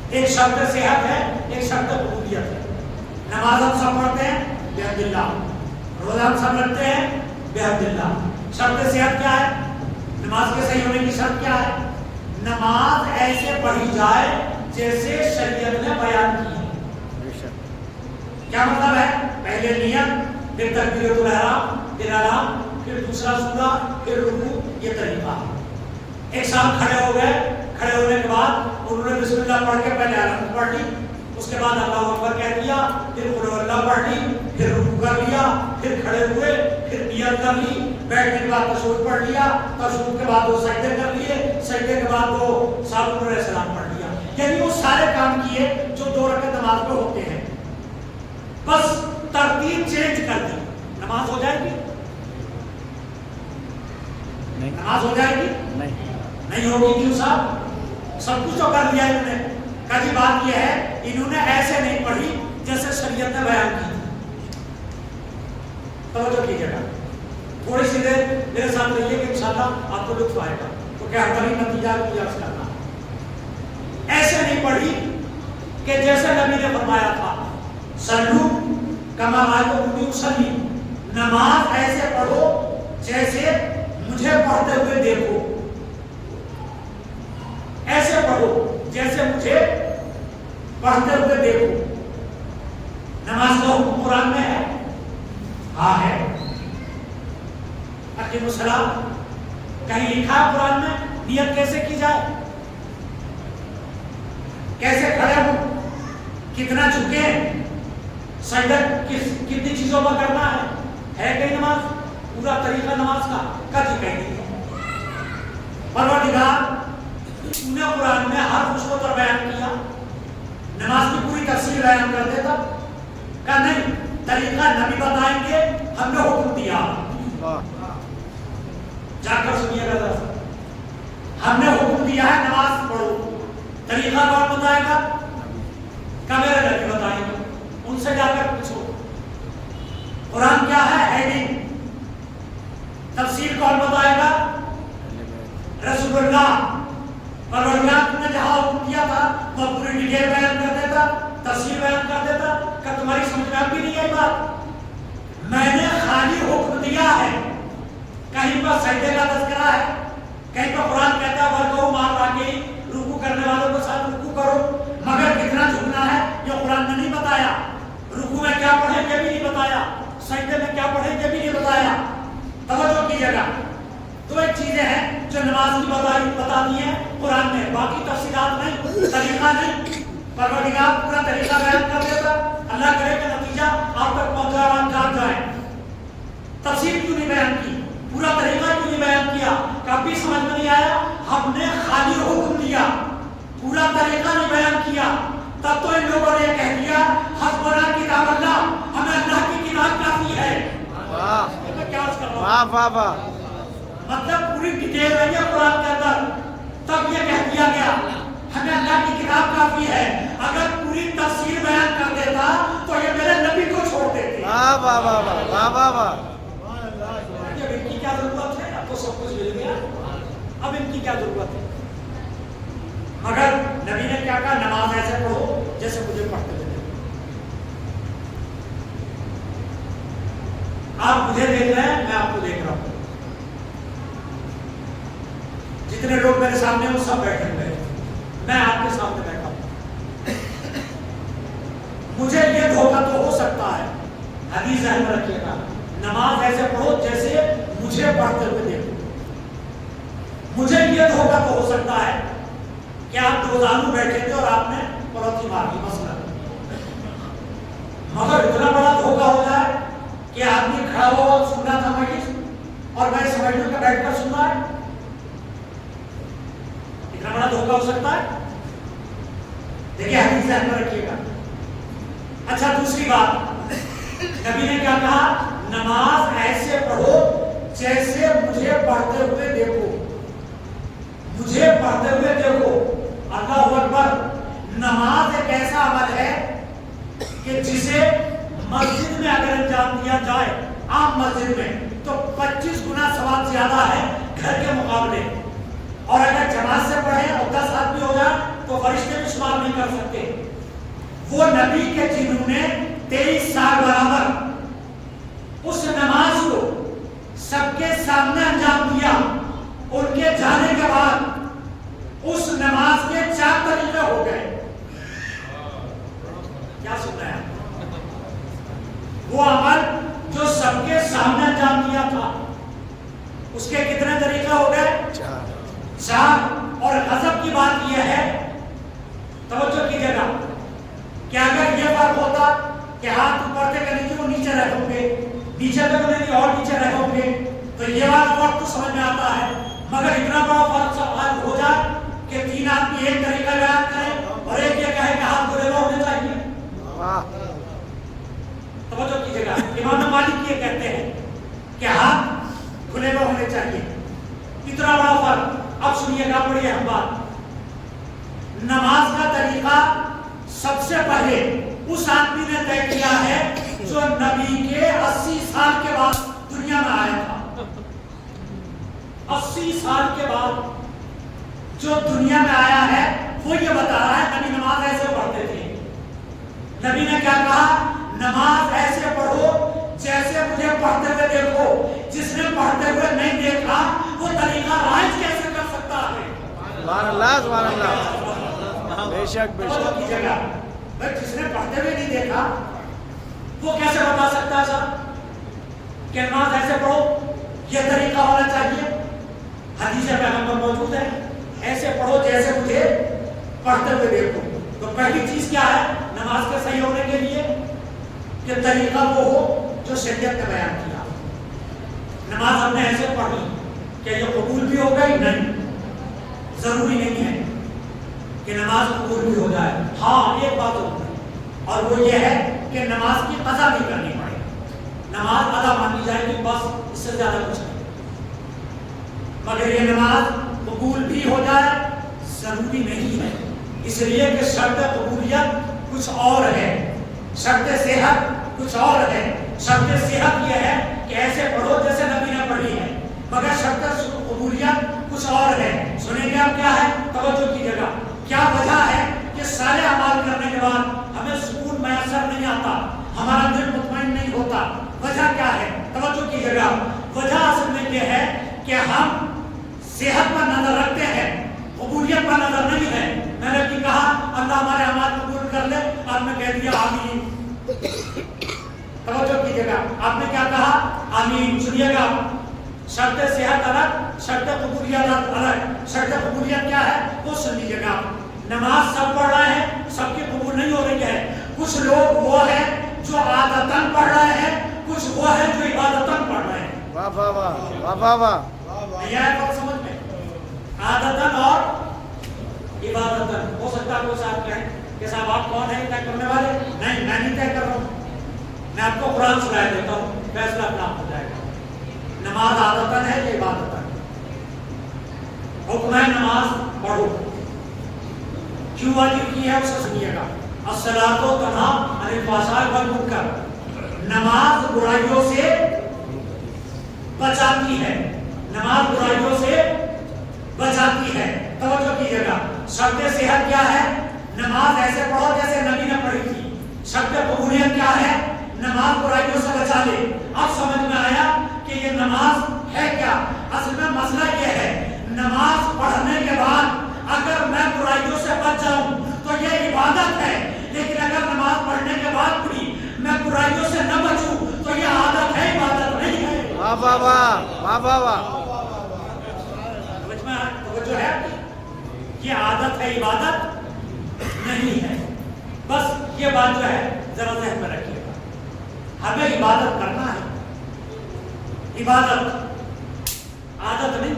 ایک شرط صحت ہے, ایک شرط قبولیت ہے. نماز ہم سب پڑھتے ہیں بحمد اللہ, روزہ ہم سب رکھتے ہیں بحمد اللہ. شرط صحت کیا ہے؟ نماز کے صحیح ہونے کی شرط کیا ہے؟ نماز ایسے پڑھی جائے جیسے شریعت نے بیان کی ہے. کیا مطلب ہے؟ پہلے نیت, پھر تکبیرۃ الاحرام, پھر اعلان, پھر دوسرا سورہ, پھر رکوع. یہ طریقہ ہے. ایک ساتھ کھڑے ہو گئے, کھڑے ہونے کے بعد انہوں نے بسم اللہ پڑھ کے پہلے اعلان پڑھ لی, اس کے بعد اللہ اکبر کہہ دیا, پھر قل هو اللہ پڑھ لی, پھر رکوع کر لیا, پھر کھڑے ہوئے, پھر نیت کر لی, بیٹھنے کے بعد تشہد پڑھ لیا, تشہد کے بعد دو سجدے کر لیے, سجدے کے بعد دو سابق علیہ السلام پڑھ لیا. یعنی وہ سارے کام کیے جو دو رکعت نماز میں ہوتے ہیں, بس ترتیب چینج کر دی. نماز ہو جائے گی؟ نماز ہو جائے گی؟ نہیں ہوگی. کیوں صاحب؟ سب کچھ تو کر لیا انہوں نے. کہا جی بات یہ ہے انہوں نے ایسے نہیں پڑھی جیسے شریعت نے بیان کی. توجہ کیجیے گا، تھوڑی سی دیر میرے ساتھ رہیے کہ انشاءاللہ آپ کو لطف آئے گا. تو کیا بہترین نتیجہ کی عرض کرنا ایسے نہیں پڑھی کہ جیسے نبی نے فرمایا تھا صلو کما رأیتمونی اصلی، نماز ایسے پڑھو جیسے مجھے پڑھتے ہوئے دیکھو، ایسے پڑھو جیسے مجھے پڑھتے ہوئے دیکھو. نماز کا حکم قرآن میں ہے؟ ہاں ہے. اقیم الصلاۃ کہیں لکھا ہے قرآن میں نیت کیسے کی جائے، کیسے کھڑے ہوں، کتنا جھکے، سجدہ کتنی چیزوں پر کرنا ہے کہیں نماز؟ پورا طریقہ نماز کا کبھی کہیں نہیں. پروردگار نے قرآن میں ہر اس کو تو بیان کیا، نماز کی پوری تفصیل بیان کر دیتا کہ نہیں، طریقہ نبی بتائیں گے، ہم نے حکم دیا. جا کر سنیے گا ذرا، ہم نے حکم دیا ہے نماز پڑھو، طریقہ کون بتائے گا؟ کہ میرے نبی بتائیں گے. ان سے جا کر پوچھو قرآن کیا ہے، ہیڈنگ، تفسیر کون بتائے گا؟ رسول اللہ. پروردگار نے جہاں حکم دیا تھا وہ پوری ڈیٹیل بیان کر دیتا، تفسیر بیان کر دیتا کہ تمہاری سمجھ میں اب بھی نہیں آئی بات. میں نے خالی حکم دیا ہے، کہیں پر سجدے کا تذکرہ ہے، کہیں پر قرآن کہتا ہے ورکعوا مع الراکعین، رکوع کرنے والوں کے ساتھ رکوع کرو، مگر کتنا جھکنا ہے یہ قرآن نے نہیں بتایا. رکوع میں کیا پڑھیں یہ بھی نہیں بتایا، سجدے میں کیا پڑھیں یہ بھی نہیں بتایا. توجہ کیجیے گا، دو ایک چیزیں ہیں جو نماز کی بتا دی ہیں قرآن میں، باقی تفصیلات نہیں، طریقہ نہیں. پروردگار پورا طریقہ بیان کر دیتا، اللہ کرے کہ نتیجہ آپ تک پہنچا اور جان جائے. تفصیل کیوں نہیں بیان کی، پورا طریقہ کیوں نہیں بیان کیا کہ اب بھی سمجھ میں نہیں آیا؟ ہم نے خالی حکم دیا، پورا طریقہ نہیں بیان کیا. تب تو ان لوگوں نے کہہ دیا حسبنا کتاب اللہ، ہمیں اللہ کی کتاب کافی ہے. کیا عرض کر رہا ہوں؟ واہ واہ، مطلب پوری ڈیٹیل ہے یہ قرآن کے اندر. تب یہ کہہ دیا گیا ہمیں اللہ کی کتاب کافی ہے. اگر پوری تفصیل بیان کر دیتا تو یہ میرے نبی کو چھوڑ دیتے. واہ واہ واہ واہ واہ واہ. ان کی کیا ضرورت ہے؟ اب تو سب کچھ مل گیا، اب ان کی کیا ضرورت ہے؟ مگر نبی نے کیا کہا؟ نماز ایسے پڑھو جیسے مجھے پڑھتے تھے. آپ مجھے دیکھ رہے ہیں، میں آپ کو دیکھ رہا ہوں. جتنے لوگ میرے سامنے ہیں وہ سب بیٹھے ہوئے ہیں، میں آپ کے سامنے بیٹھا ہوں. مجھے یہ دھوکہ تو ہو سکتا ہے، حدیث ذہن میں رکھیے گا، نماز ایسے پڑھو جیسے مجھے پڑھتے ہوئے دیکھو. مجھے یہ دھوکہ تو ہو سکتا ہے کہ آپ دو زانو بیٹھے تھے اور آپ نے پڑوتی مار دی مثلا، مگر اتنا بڑا دھوکہ ہو جائے کہ آدمی کھڑا ہوا سننا تھا مجلس اور میں سمجھ لوں کہ بیٹھ کر سننا ہے، اتنا بڑا دھوکہ ہو سکتا ہے. دیکھیے حدیث ذہن میں رکھیے گا. اچھا دوسری بات، نبی نے کیا کہا؟ نماز ایسے پڑھو جیسے مجھے پڑھتے ہوئے دیکھو، مجھے پڑھتے ہوئے دیکھو. اللہ اکبر. نماز ایک ایسا عمل ہے کہ جسے مسجد میں اگر انجام دیا جائے، عام مسجد میں، تو 25 گنا ثواب زیادہ ہے گھر کے مقابلے. اور اگر جماعت سے پڑھیں اور 10 آدمی ہو جائے تو فرشتے بھی شمار نہیں کر سکتے. وہ نبی کے جنہوں نے 23 سال برابر اس نماز کو سب کے سامنے انجام دیا، ان کے جانے کے بعد اس نماز کے 4 طریقے ہو گئے. کیا سننا ہے؟ وہ عمل جو سب کے سامنے انجام دیا تھا اس کے کتنے طریقے ہو گئے؟ 4. اور غضب کی بات یہ ہے، توجہ کیجیے گا، کہ اگر یہ فرق ہوتا کہ ہاتھ اوپر سے نیچے وہ نیچے رہ ہوں گے، نیچے تک نہیں اور نیچے رہ ہوں گے، تو یہ والا فرق تو سمجھ میں آتا ہے. مگر اتنا بڑا فرق سب ہو جائے کہ 3 آدمی ایک طریقہ بیان کریں اور ایک یہ کہے کہ ہاتھ کھلے ہوئے ہونے چاہیے. توجہ کیجیے گا، امام مالک یہ کہتے ہیں کہ ہاتھ کھلے ہوئے ہونے چاہیے. اتنا بڑا فرق. اب سنیے گا، پڑھیے ہم بات. نماز کا طریقہ سب سے پہلے اس آدمی نے طے کیا ہے جو نبی کے 80 سال کے بعد سال کے بعد جو دنیا میں آیا ہے وہ یہ بتا رہا ہے نبی نماز ایسے پڑھتے تھے. نبی نے کیا کہا؟ نماز ایسے پڑھو جیسے مجھے پڑھتے ہوئے دیکھو. جس نے پڑھتے ہوئے نہیں دیکھا وہ طریقہ رائج کیسے کر سکتا ہے؟ سبحان اللہ سبحان اللہ. بے شک بے شک. جس نے پڑھتے ہوئے نہیں دیکھا وہ کیسے بتا سکتا ہے صاحب کہ نماز ایسے پڑھو، یہ طریقہ ہونا چاہیے؟ حدیث پیغمبر موجود ہے، ایسے پڑھو جیسے مجھے پڑھتے ہوئے دیکھو. تو پہلی چیز کیا ہے نماز کے صحیح ہونے کے لیے؟ کہ طریقہ وہ ہو جو شریعت نے بیان کیا. نماز ہم نے ایسے پڑھی کہ یہ قبول بھی ہو گئی؟ نہیں، ضروری نہیں ہے کہ نماز قبول بھی ہو جائے. ہاں ایک بات ہوتی ہے اور وہ یہ ہے کہ نماز کی قضا بھی کرنی پڑے. نماز ادا مانی جائے گی بس، اس سے زیادہ کچھ نہیں. مگر یہ نماز قبول بھی ہو جائے ضروری نہیں ہے، اس لیے کہ شرط قبولیت کچھ اور ہے، شرط صحت کچھ اور ہے. شرط صحت یہ ہے کہ ایسے پڑھو جیسے نبی نے پڑھی ہے، مگر شرط قبولیت کچھ اور ہے. سنیں گے آپ کیا ہے؟ توجہ کیجیے گا. کیا وجہ ہے کہ سارے اعمال کرنے کے بعد ہمیں سکون میسر نہیں آتا، ہمارا دل مطمئن نہیں ہوتا؟ وجہ کیا ہے؟ توجہ کیجیے گا. وجہ اصل میں یہ ہے کہ ہم صحت پر نظر رکھتے ہیں، قبولیت پر نظر نہیں ہے. میں نے بھی کہا اللہ ہمارے اعمال قبول کر لے، آپ نے کہہ دیا آمین. توجہ کیجیے گا. آپ نے کیا کہا؟ آمین. سنیے گا، شرط صحت الگ، شرط قبولیت الگ. شرط قبولیت کیا ہے وہ سن لیجیے گا. نماز سب پڑھ رہے ہیں، سب کی قبول نہیں ہو رہی ہے. کچھ لوگ وہ ہیں جو عادتاً پڑھ رہے ہیں، کچھ وہ ہیں جو عبادتاً پڑھ رہے ہیں. واہ واہ واہ واہ واہ واہ. یہ ہے بات سمجھ میں؟ عادتاً اور عبادتاً. ہو سکتا ہے کوئی صاحب کہیں کہ صاحب آپ کون ہیں طے کرنے والے؟ نہیں، میں نہیں طے کر رہا ہوں، میں آپ کو قرآن سنائے دیتا ہوں، فیصلہ اپنا ہو جائے گا. نماز عادتاً ہے یا عبادتاً؟ حکم ہے نماز پڑھو. کیوں واجب کی ہے اسے سنیے گا. الصلاۃ تنہا عن الفحشاء والمنکر. نماز برائیوں سے بچاتی ہے، نماز برائیوں سے بچاتی ہے. توجہ کیجیے گا. شرط صحت کیا ہے؟ نماز ایسے پڑھو جیسے نبی نے پڑھی تھی. شرط قبولیت کیا ہے؟ نماز برائیوں سے بچا لے. اب سمجھ میں آیا کہ یہ نماز ہے کیا؟ اصل میں مسئلہ یہ ہے نماز پڑھنے کے بعد اگر میں برائیوں سے بچ جاؤں تو یہ عبادت ہے، لیکن اگر نماز پڑھنے کے بعد بھی میں برائیوں سے نہ بچوں تو یہ عادت ہے، عبادت نہیں ہے. واہ واہ واہ واہ واہ واہ. توجہ ہے آپ کی؟ یہ عادت ہے، عبادت نہیں ہے. بس یہ بات جو ہے ذرا ذہن میں رکھیے گا. ہمیں عبادت کرنا ہے، عبادت عادت نہیں،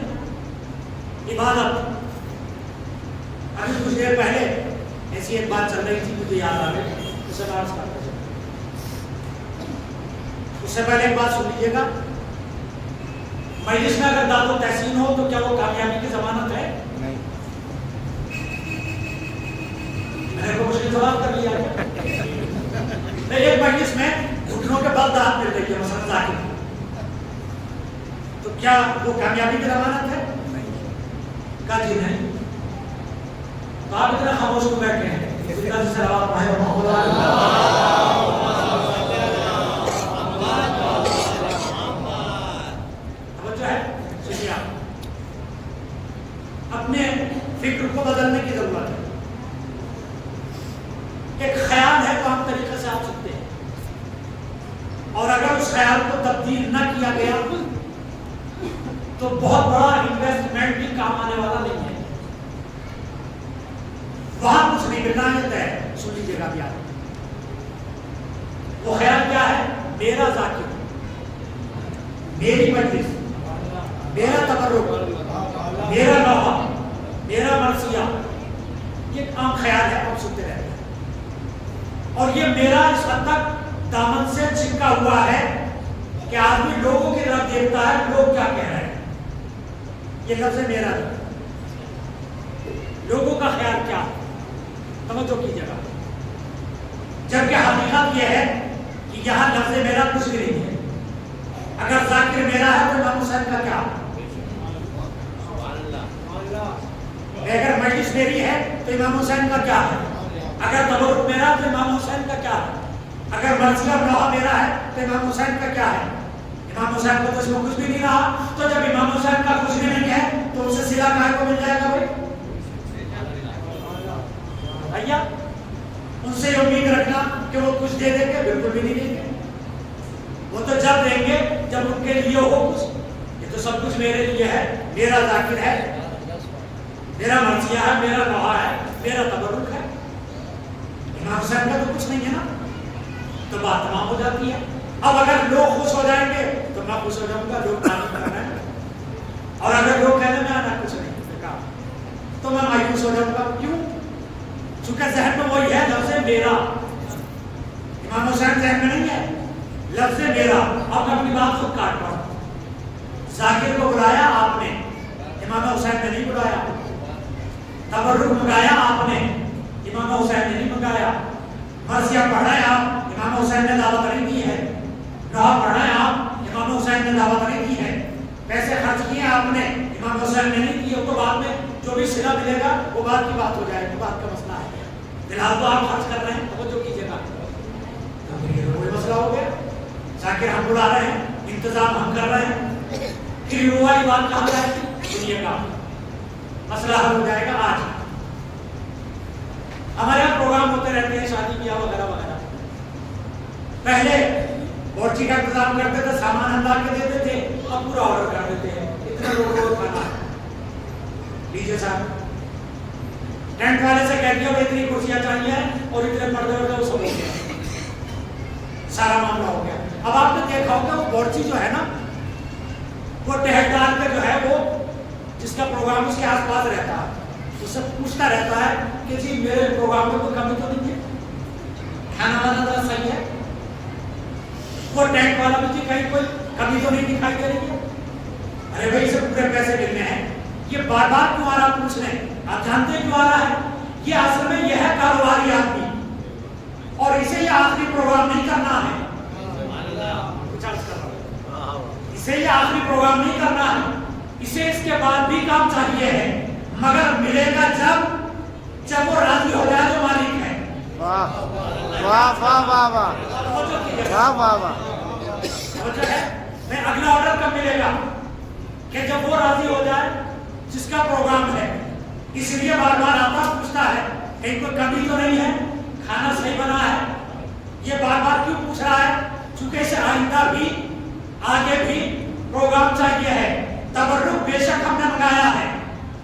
عبادت. ابھی کچھ دیر پہلے ایسی ایک بات چل رہی تھی مجھے یاد آ گئی، اسے میں عرض کرتا ہوں. اس سے پہلے ایک بات سن لیجیے گا. مجلس میں اگر داد و تحسین ہو تو کیا وہ کامیابی کی ضمانت ہے؟ نہیں. میں نے کوئی مشکل سوال کر لیا. ایک مجلس میں گھٹنوں کے بل داد مل رہی ہے مثلا ظاہر، تو کیا وہ کامیابی کی ضمانت ہے؟ کہا جی نہیں. تو آپ اتنا خاموش کو بیٹھے ہیں. اپنے فکر کو بدلنے کی ضرورت ہے. ایک خیال ہے تو ہم طریقے سے آپ سکتے ہیں، اور اگر اس خیال کو تبدیل نہ کیا گیا تو بہت بڑا انویسٹمنٹ بھی کام آنے والا نہیں ہے. وہاں کچھ نہیں ملنا ہے. سن لیجیے گا یاد. وہ خیال کیا ہے؟ میرا ذاکر، میری مجلس، میرا تبرک، میرا لوحہ، میرا مرثیہ. یہ عام خیال ہے، ہم سنتے رہتے ہیں. اور یہ میرا اس حد تک دامن سے چپکا ہوا ہے کہ آدمی لوگوں کی طرف دیکھتا ہے لوگ کیا کہہ رہے ہیں. یہ لفظ میرا نہیں. لوگوں کا خیال کیا ہے؟ توجہ کیجیے گا. جبکہ حقیقت یہ ہے کہ یہاں لفظ میرا کچھ بھی نہیں ہے. اگر ذاکر میرا ہے تو امام حسین کا کیا؟ اگر مجلس میری ہے تو امام حسین کا کیا ہے؟ اگر تبرک میرا ہے تو امام حسین کا کیا ہے؟ اگر مرضی اور نوحہ میرا ہے تو امام حسین کا کیا ہے؟ امام حسین کو تو اس میں کچھ بھی نہیں رہا، تو جب امام حسین کا کچھ بھی نہیں ہے تو اسے صلہ کائے کو مل جائے گا بھائی؟ بھیا ان سے امید رکھنا کہ وہ کچھ دے دیں گے، بالکل بھی نہیں دیں گے. وہ تو جب دیں گے جب ان کے لیے ہو کچھ. یہ تو سب کچھ میرے لیے ہے، میرا ذاکر ہے، میرا مرثیہ ہے، میرا نوحہ ہے، میرا تبرک ہے. امام حسین کا تو کچھ نہیں ہے نا، تو بات تمام ہو جاتی ہے. اب اگر لوگ خوش ہو جائیں گے تو میں خوش ہو جاؤں گا، لوگ تعریف کر رہے ہیں. اور اگر لوگ کہنے میں آنا کچھ نہیں تو میں مایوس ہو جاؤں گا. کیوں؟ چونکہ ذہن میں وہی ہے لفظ میرا. امام حسین ذہن میں نہیں ہے، لفظ میرا. اب میں اپنی بات خود کاٹ رہا ہوں. ذاکر کو بلایا آپ نے، امام حسین نے نہیں بلایا. تبرک منگایا آپ نے، امام حسین نے نہیں منگایا. مرثیہ پڑھا ہے آپ، امام حسین نے دعوت نہیں دی ہے. نوحہ پڑھا ہے آپ، امام حسین نے دعوت نہیں دی ہے. پیسے خرچ کیے آپ نے، امام حسین نے نہیں کیے. تو بعد میں جو بھی صلہ ملے گا وہ بعد کی بات ہو جائے گی، بات کا مسئلہ ہے. فی الحال تو آپ خرچ کر رہے ہیں، توجہ کیجیے گا. کوئی مسئلہ ہو گیا، ذاکر ہم بلا رہے ہیں، انتظام ہم کر رہے ہیں. پھر یہ والی بات کہاں جائے گی؟ سنیے گا، مسئلہ حل ہو جائے گا. آج ہمارے یہاں پروگرام ہوتے رہتے ہیں، شادی بیاہ وغیرہ وغیرہ. پہلے بورچی کا انتظام کرتے تھے، سامان ہم لا کے دیتے تھے. اب پورا آرڈر کر دیتے ہیں، اتنے لوگوں کو کھانا ہے. لیجیے صاحب، ٹینٹ والے سے کہہ دیا اتنی کرسیاں چاہیے اور اتنے پردے ہوتے وہ سب ہو گیا، سارا معاملہ ہو گیا. اب آپ نے دیکھا ہوگا وہ بورچی جو ہے نا، وہ ٹہلدار کے جو ہے وہ جس کا پروگرام اس کے آس پاس رہتا ہے، اس سے پوچھتا رہتا ہے کہ جی میرے پروگرام میں کوئی کمی تو نہیں ہے، کھانا وانا تو صحیح ہے. وہ ٹینٹ والا بھی جی کہیں کوئی کمی تو نہیں دکھائی دے رہی ہے. ارے بھائی اسے پورے پیسے ملنے ہیں، یہ بار بار کیوں آ رہا پوچھ رہے ہیں؟ آپ جانتے ہیں کیوں آ رہا ہے؟ یہ اصل میں یہ ہے کاروباری آدمی، اور اسے یہ آخری پروگرام نہیں کرنا ہے. اسے یہ آخری پروگرام نہیں کرنا ہے، اسے اس کے بعد بھی کام چاہیے ہے، مگر ملے گا جب وہ راضی ہو جائے جو مالک ہے. واہ واہ واہ واہ واہ واہ واہ واہ. میں اگلا آرڈر کب ملے گا؟ کہ جب وہ راضی ہو جائے جس کا پروگرام ہے. اس لیے بار بار آتا پوچھتا ہے کہیں کوئی کمی تو نہیں ہے، کھانا صحیح بنا ہے. یہ بار بار کیوں پوچھ رہا ہے؟ چونکہ اسے آئندہ بھی آگے بھی پروگرام چاہیے ہے. تبرک بے شک ہم نے منگایا ہے،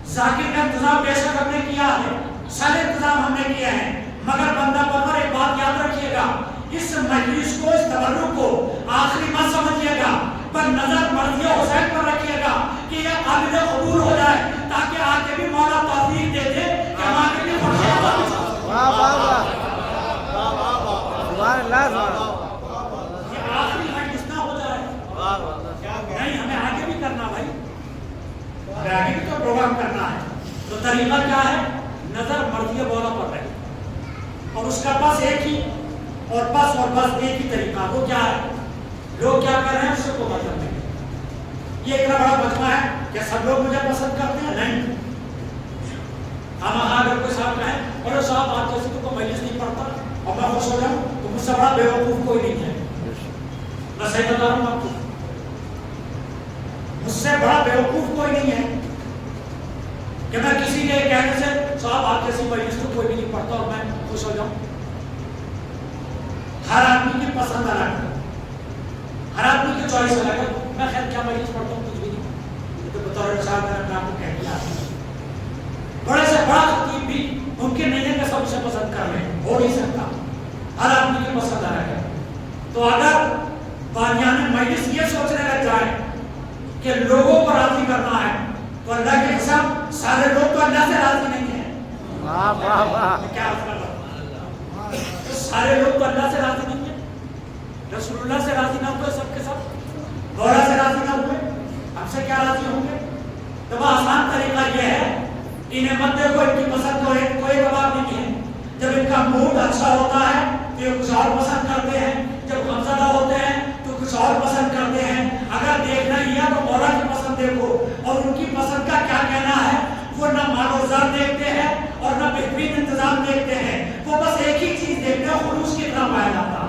ذاکر کا انتظام بے شک ہم نے کیا ہے، سارے انتظام ہم نے کیے ہیں. مگر بندہ پرور ایک بات یاد رکھیے گا، اس مجلس کو، اس تبرک کو آخری مت سمجھیے گا، پر نظر مرضیہ حسین پر رکھیے گا کہ یہ قابل قبول ہو جائے، تاکہ آگے بھی مولا توفیق دے دے کہ ہم آگے بھی واہ واہ واہ سبحان اللہ سبحان اللہ. یہ آخری مجلس نہ ہو جائے. نہیں، ہمیں آگے بھی کرنا بھائی، ہمیں آگے بھی تو پروگرام کرنا ہے. تو طریقہ کیا ہے؟ نظر مرضیہ مولا پر رہے، اور اس کا بس ایک ہی اور بس ایک ہی طریقہ. وہ کیا ہے؟ لوگ کیا کر رہے ہیں اس سے کو مطلب نہیں. یہ اتنا بڑا مجمع ہے کہ سب لوگ مجھے پسند کرتے ہیں؟ نہیں. ہم اگر کوئی صاحب کہیں اور صاحب آپ جیسے تو کوئی مجلس نہیں پڑھتا اور میں خوش ہو جاؤں تو مجھ سے بڑا بیوقوف کوئی نہیں ہے. میں صحیح بتا رہا ہوں آپ کو، مجھ سے بڑا بیوقوف کوئی نہیں ہے کہ میں کسی کے کہنے سے صاحب آپ جیسی مجلس تو کوئی بھی نہیں پڑھتا اور میں خوش ہو جاؤں. ہر آدمی کی پسند الگ ہے، ہر آدمی کی چوائس الگ ہے. میں خیر کیا مجلس پڑھتا ہوں کچھ بھی نہیں، یہ تو بطور صاحب میں نے اپنے آپ کو کہہ دیا. بڑے سے بڑا خطیب بھی ممکن نہیں ہے کہ سب سے پسند کر لیں، ہو نہیں سکتا. ہر آدمی کی پسند الگ ہے. تو اگر بانیان مجلس یہ سوچنے لگ جائے کہ لوگوں کو راضی کرنا ہے تو اللہ کے حساب سارے لوگ تو اللہ سے راضی نہیں ہیں. واہ واہ واہ. کیا سارے لوگ تو اللہ سے راضی نہیں ہیں. رسول اللہ سے راضی نہ ہوئے سب کے سب، مولا سے راضی نہ ہوئے، ہم سے کیا راضی ہوں گے؟ تو آسان طریقہ یہ ہے، انہیں مت دیکھو ان کی پسند کو کوئی کباب نہیں ہے. جب ان کا موڈ اچھا ہوتا ہے تو یہ کچھ اور پسند کرتے ہیں، جب غمزدہ ہوتے ہیں تو کچھ اور پسند کرتے ہیں. اگر دیکھنا ہی ہے تو مولا کی پسند دیکھو، اور ان کی پسند کا کیا کہنا ہے وہ نہ مال و زر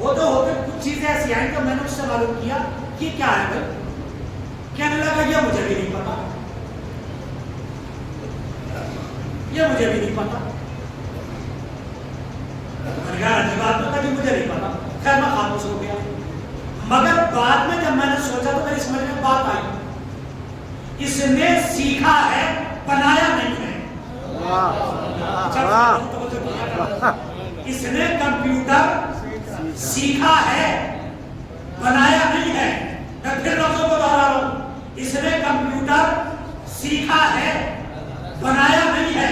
ہوتے ہوتے کچھ چیزیں ایسی آئیں تو میں نے اس سے معلوم کیا کہ کیا ہے بھائی. کہنے لگا یہ مجھے بھی نہیں پتا, یہ مجھے بھی نہیں پتا. میں نے کہا عجیب بات تو کبھی مجھے نہیں پتا. خیر میں خاموش ہو گیا. مگر بعد میں جب میں نے سوچا تو میری سمجھ میں بات آئی, اس نے سیکھا ہے, بنایا نہیں ہے. اس نے کمپیوٹر سیکھا ہے, بنایا نہیں ہے. میں پھر لفظوں کو دوہرا رہا ہوں, اس نے کمپیوٹر سیکھا ہے, بنایا نہیں ہے.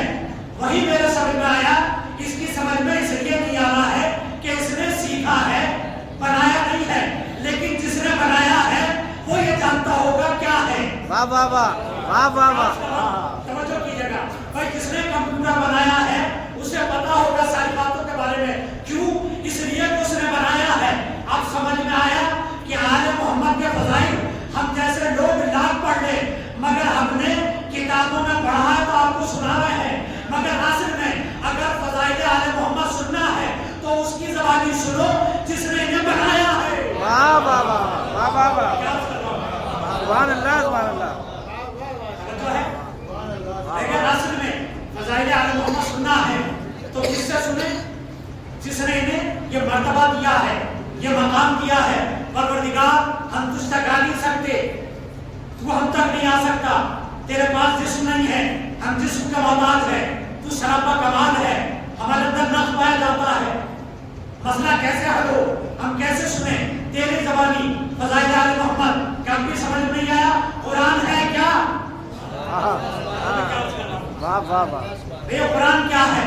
وہی میرے سمجھ میں آیا, اس کی سمجھ میں اس لیے نہیں آ رہا ہے کہ اس نے سیکھا ہے, بنایا نہیں ہے, لیکن جس نے بنایا ہے وہ یہ جانتا ہوگا کیا ہے. واہ واہ واہ واہ واہ. توجہ کیجیے گا بھائی, جس نے کمپیوٹر بنایا ہے اسے پتا ہوگا ساری باتوں کے بارے میں. کیوں؟ اس لیے کہ اس نے بنایا ہے. اب سمجھ میں آیا کہ آل محمد کے فضائل ہم جیسے لوگ لاکھ پڑھ لیں, مگر ہم نے کتابوں میں پڑھا ہے تو آپ کو سنا رہے ہیں. مگر اصل میں اگر فضائل آل محمد سننا ہے تو اس کی زبانی سنو جس نے انہیں بنایا ہے. واہ واہ واہ واہ واہ. سبحان اللہ سبحان اللہ. لیکن اصل میں فضائل آل محمد سننا ہے تو کس سے سنیں؟ جس نے انہیں یہ مرتبہ دیا ہے, یہ مقام دیا ہے. پروردگار ہم تجھ تک آ نہیں سکتے, تو ہم تک نہیں آ سکتا, تیرے پاس جسم نہیں ہے, ہم جسم کا محتاج ہے, تو سراپا کمال ہے, ہمارے اندر نقص پایا جاتا ہے. مسئلہ کیسے حل ہو, ہم کیسے سنیں تیری زبانی فضائل آل محمد؟ کبھی سمجھ نہیں آیا قرآن ہے کیا؟ واہ واہ واہ. یہ قرآن کیا ہے؟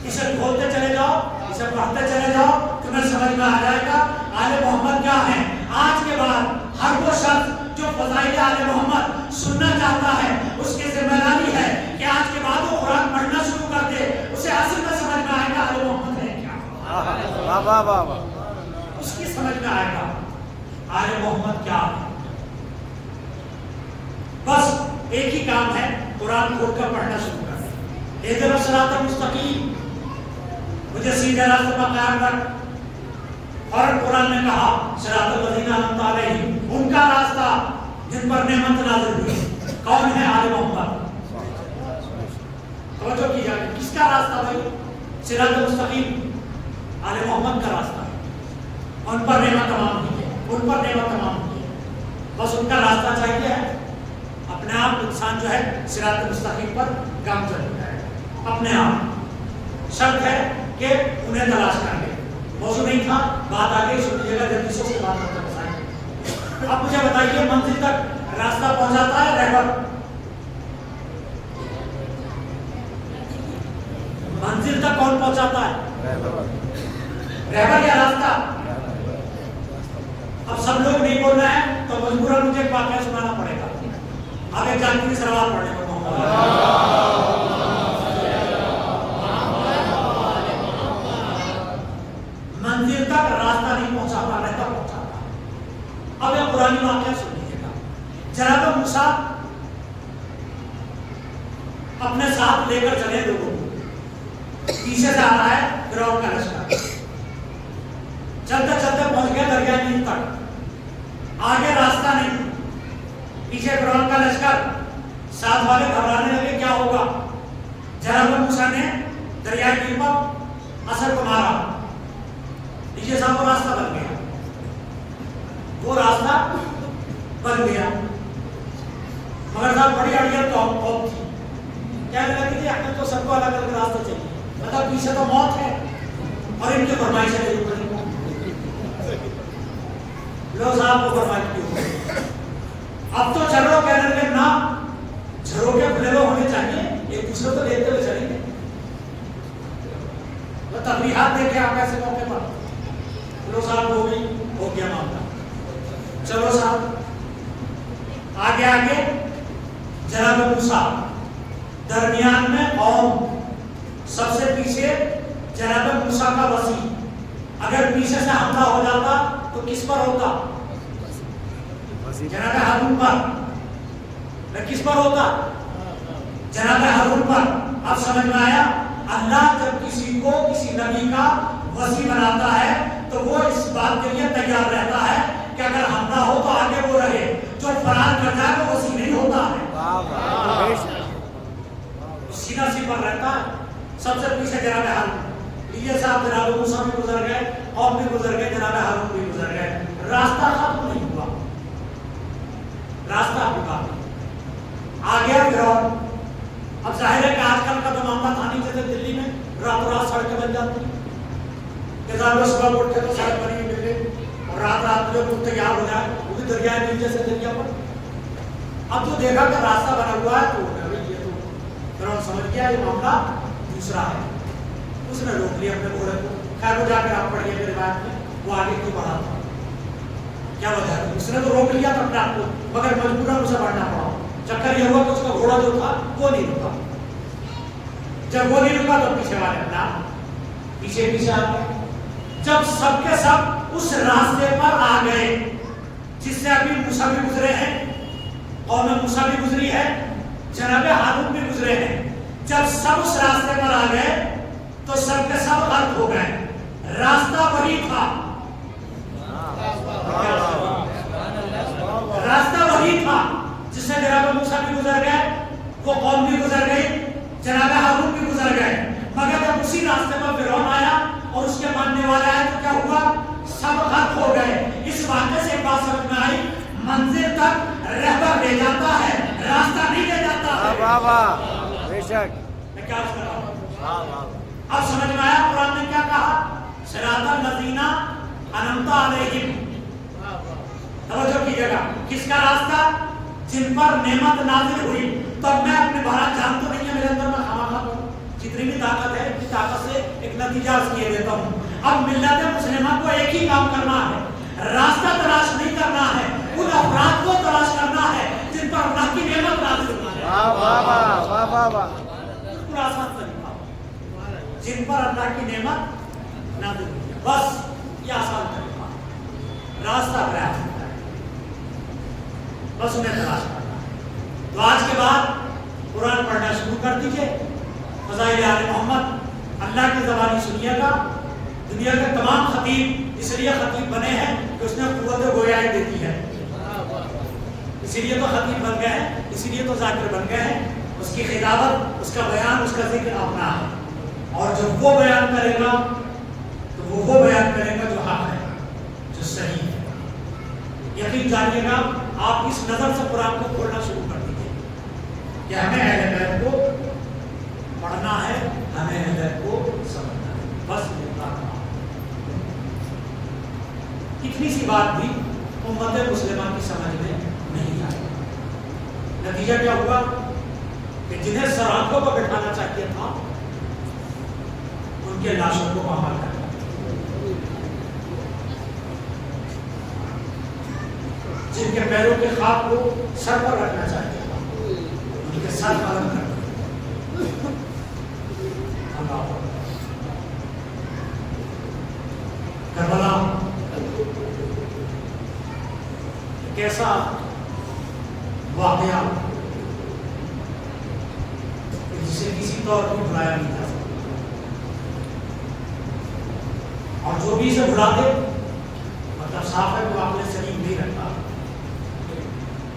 اسے کھولتے چلے جاؤ, اسے پڑھتے چلے جاؤ, تمہیں سمجھ میں آ جائے گا آل محمد کیا ہے. آج کے بعد ہر وہ شخص جو فضائل آل محمد سننا چاہتا ہے اس کی ذمہ داری ہے کہ آج کے بعد وہ قرآن پڑھنا شروع کر دے. اسے اصل میں سمجھ میں آئے گا آل محمد ہے کیا. واہ واہ واہ واہ. اس کی سمجھ میں آئے گا آل محمد کیا ہے. بس ایک ہی کام ہے, قرآن کھول کر پڑھنا شروع کر دیں. اہدنا الصراط المستقیم, مجھے سیدھے راستے پر قائم رکھ. اور قرآن نے کہا صراط الذین انعمت علیہم, ان کا راستہ جن پر نعمت نازل ہوئی. کون ہے؟ آل محمد. توجہ کیجیے, کس کا راستہ بھائی؟ صراط المستقیم, آل محمد کا راستہ ہے. ان پر نعمت تمام ہوئی ہے, ان پر نعمت تمام ہوئی ہے. بس ان کا راستہ چاہیے ہے. اپنے آپ انسان جو ہے صراط المستقیم پر گامزن ہو جائے گا اپنے آپ. شرط ہے کہ انہیں تلاش کر لیں. موضوع نہیں تھا, بات آ گئی, سن لیجیے گا جلدی سے, اس کے بعد ہم بتائیں گے. اب مجھے بتائیے منزل تک راستہ پہنچاتا ہے رہبر؟ منزل تک کون پہنچاتا ہے؟ رہبر یا راستہ؟ اب سب لوگ نہیں بول رہے ہیں تو مجبوراً مجھے ایک واقعہ سنانا پڑے گا. اب ایک جانتی کی سروات پڑھنے کو منزل تک راستہ نہیں پہنچاتا, رہتا پہنچاتا. اب یہ پرانی واقعہ سن لیجیے گا. جناب موسیٰ اپنے ساتھ لے کر چلے لوگوں کو, پیچھے سے آ رہا ہے فرعون کا لشکر. چلتے چلتے پہنچ گیا دریائے نیل تک, آگے راستہ نہیں, پیچھے فرعون کا لشکر. ساتھ والے گھبرانے لگے کیا ہوگا. جناب موسیٰ نے دریائے نیل پر اثر کو مارا, نیچے صاحب وہ راستہ بن گیا, وہ راستہ بن گیا. مگر صاحب بڑی اڑیل قوم تھی, کہنے لگی تھی ہمیں تو سب کو الگ الگ راستہ چاہیے, مطلب پیچھے تو موت ہے اور ان کی فرمائش ہے لو صاحب کو فرمائش کی. اب تو چلو, کہنے لگے نا جھروکے کھلے ہوئے ہونے چاہیے, ایک دوسرے کو دیکھتے ہوئے چلیں گے. تفریحات دیکھیں آپ ایسے موقع پر. چلو صاحب ہو گئی, ہو گیا معاملہ. چلو صاحب آگے آگے جناب موسیٰ, درمیان میں قوم, سب سے پیچھے جناب موسیٰ کا وسیع. اگر پیچھے سے حملہ ہو جاتا تو کس پر ہوتا؟ جناب ہارون پر. کس پر ہوتا؟ جناب ہارون پر. اب سمجھ میں آیا, اللہ جب کسی کو کسی نبی کا وسیع بناتا ہے تو وہ اس بات کے لیے تیار رہتا ہے کہ اگر حملہ ہو تو آگے وہ رہے، جو فرار کر جائے وہ سینے ہی ہوتا ہے، سینہ سی پر رہتا ہے۔ سب سے پیچھے جناب ہارون، لیجیے صاحب، جناب موسیٰ بھی گزر گئے، قوم بھی گزر گئے، جناب ہارون بھی گزر گئے، راستہ ختم نہیں ہوا، راستہ رکا آ گیا فرعون۔ اب ظاہر ہے کہ آج کل کا تو معاملہ تھا نہیں جیسے دلی میں رات رات سڑکیں بن جاتی ہیں، کہ صاحب صبح اٹھتے تو سڑک بنی ہوئی ملے اور رات رات جو تیار ہو جائے، وہ بھی دریائے نیل جیسے دریا پر۔ اب جو دیکھا کہ راستہ بنا ہوا ہے تو یہ تو فرعون سمجھ گیا یہ معاملہ دوسرا ہے، اس نے روک لیا اپنے گھوڑے کو۔ خیر وہ جا کر آپ پڑھیے میرے روایت میں وہ آگے کیوں بڑھا تھا، کیا وجہ ہے؟ اس نے تو روک لیا تھا اپنے آپ کو، مگر مجبوراً اسے بڑھنا پڑا۔ چکر یہ ہوا کہ اس کا گھوڑا جو تھا وہ نہیں رکا، جب وہ نہیں رکا تو پیچھے والے اپنا پیچھے پیچھے آ گئے۔ جب سب کے سب اس راستے پر آ گئے جس سے ابھی موسیٰ بھی گزرے ہیں، قوم موسیٰ بھی گزری ہے، جناب ہارون بھی گزرے ہیں، جب سب اس راستے پر آ گئے تو سب کے سب غرق ہو گئے۔ راستہ وہی تھا، راستہ وہی تھا جس سے جناب موسیٰ بھی گزر گئے، وہ قوم بھی گزر گئی، جناب ہارون بھی گزر گئے، مگر جب اسی راستے پر فرعون آیا اور اس کے ماننے والا ہے تو کیا ہوا؟ سب غرق ہو گئے۔ اس واقعے سے ایک بات سمجھ میں آئی، منزل تک رہبر لے جاتا ہے، راستہ نہیں لے جاتا ہے۔ بے شک میں کیا کر رہا ہوں؟ اب سمجھ میں آیا قرآن نے کیا کہا؟ صراط الذین انعمت علیہم، توجہ کیجیے گا، کس کا راستہ؟ جن پر نعمت نازل ہوئی۔ تو اب میں اپنے بھارت جان تو نہیں ہے میرے اندر، میں خواہ خواہ جتنی بھی طاقت ہے اتنی طاقت سے ایک نتیجہ اس کیے دیتا ہوں۔ اب ملت مسلمہ کو ایک ہی کام کرنا ہے، راستہ تلاش نہیں کرنا ہے، ان افراد کو تلاش کرنا ہے جن پر اللہ کی نعمت نازل ہوئی ہے۔ بالکل آسان طریقہ، جن پر اللہ کی نعمت نازل ہوئی ہے، بس یہ آسان طریقہ، راستہ پرایا ہوتا ہے، بس انہیں تلاش کرنا۔ تو آج کے بعد قرآن پڑھنا شروع کر دیجئے، فضائل آل محمد اللہ کی زبانی سنیے گا۔ دنیا کے تمام خطیب اس لیے خطیب بنے ہیں کہ اس نے قوت گویائی دیتی ہے، اسی لیے تو خطیب بن گئے ہیں، اسی لیے تو ذاکر بن گئے ہیں۔ اس کی خطابت، اس کا بیان، اس کا ذکر اپنا ہے، اور جب وہ بیان کرے گا تو وہ بیان کرے گا جو حق ہے، جو صحیح ہے۔ یقین جانیے گا، آپ اس نظر سے قرآن کو کھولنا شروع کر دیجیے کہ ہمیں اہل بیت کو پڑھنا ہے، ہمیں اہل بیت کو سمجھنا ہے، بس اتنا کام۔ اتنی سی بات بھی امت مسلمہ کی سمجھ میں نہیں آئی، نتیجہ کیا ہوا کہ جنہیں سرآنکھوں پر بٹھانا چاہیے تھا ان کے لاشوں کو بحال کر دیا، جن کے پیروں کے خاک کو سر پر رکھنا چاہیے تھا ان کے سر قلم کر دیا۔ کربلا کیسا واقعہ جسے کسی طور پر بھلایا نہیں جا سکتا، اور جو بھی اسے بھلا دے مطلب صاف ہے وہ اپنے سلیم نہیں رکھتا،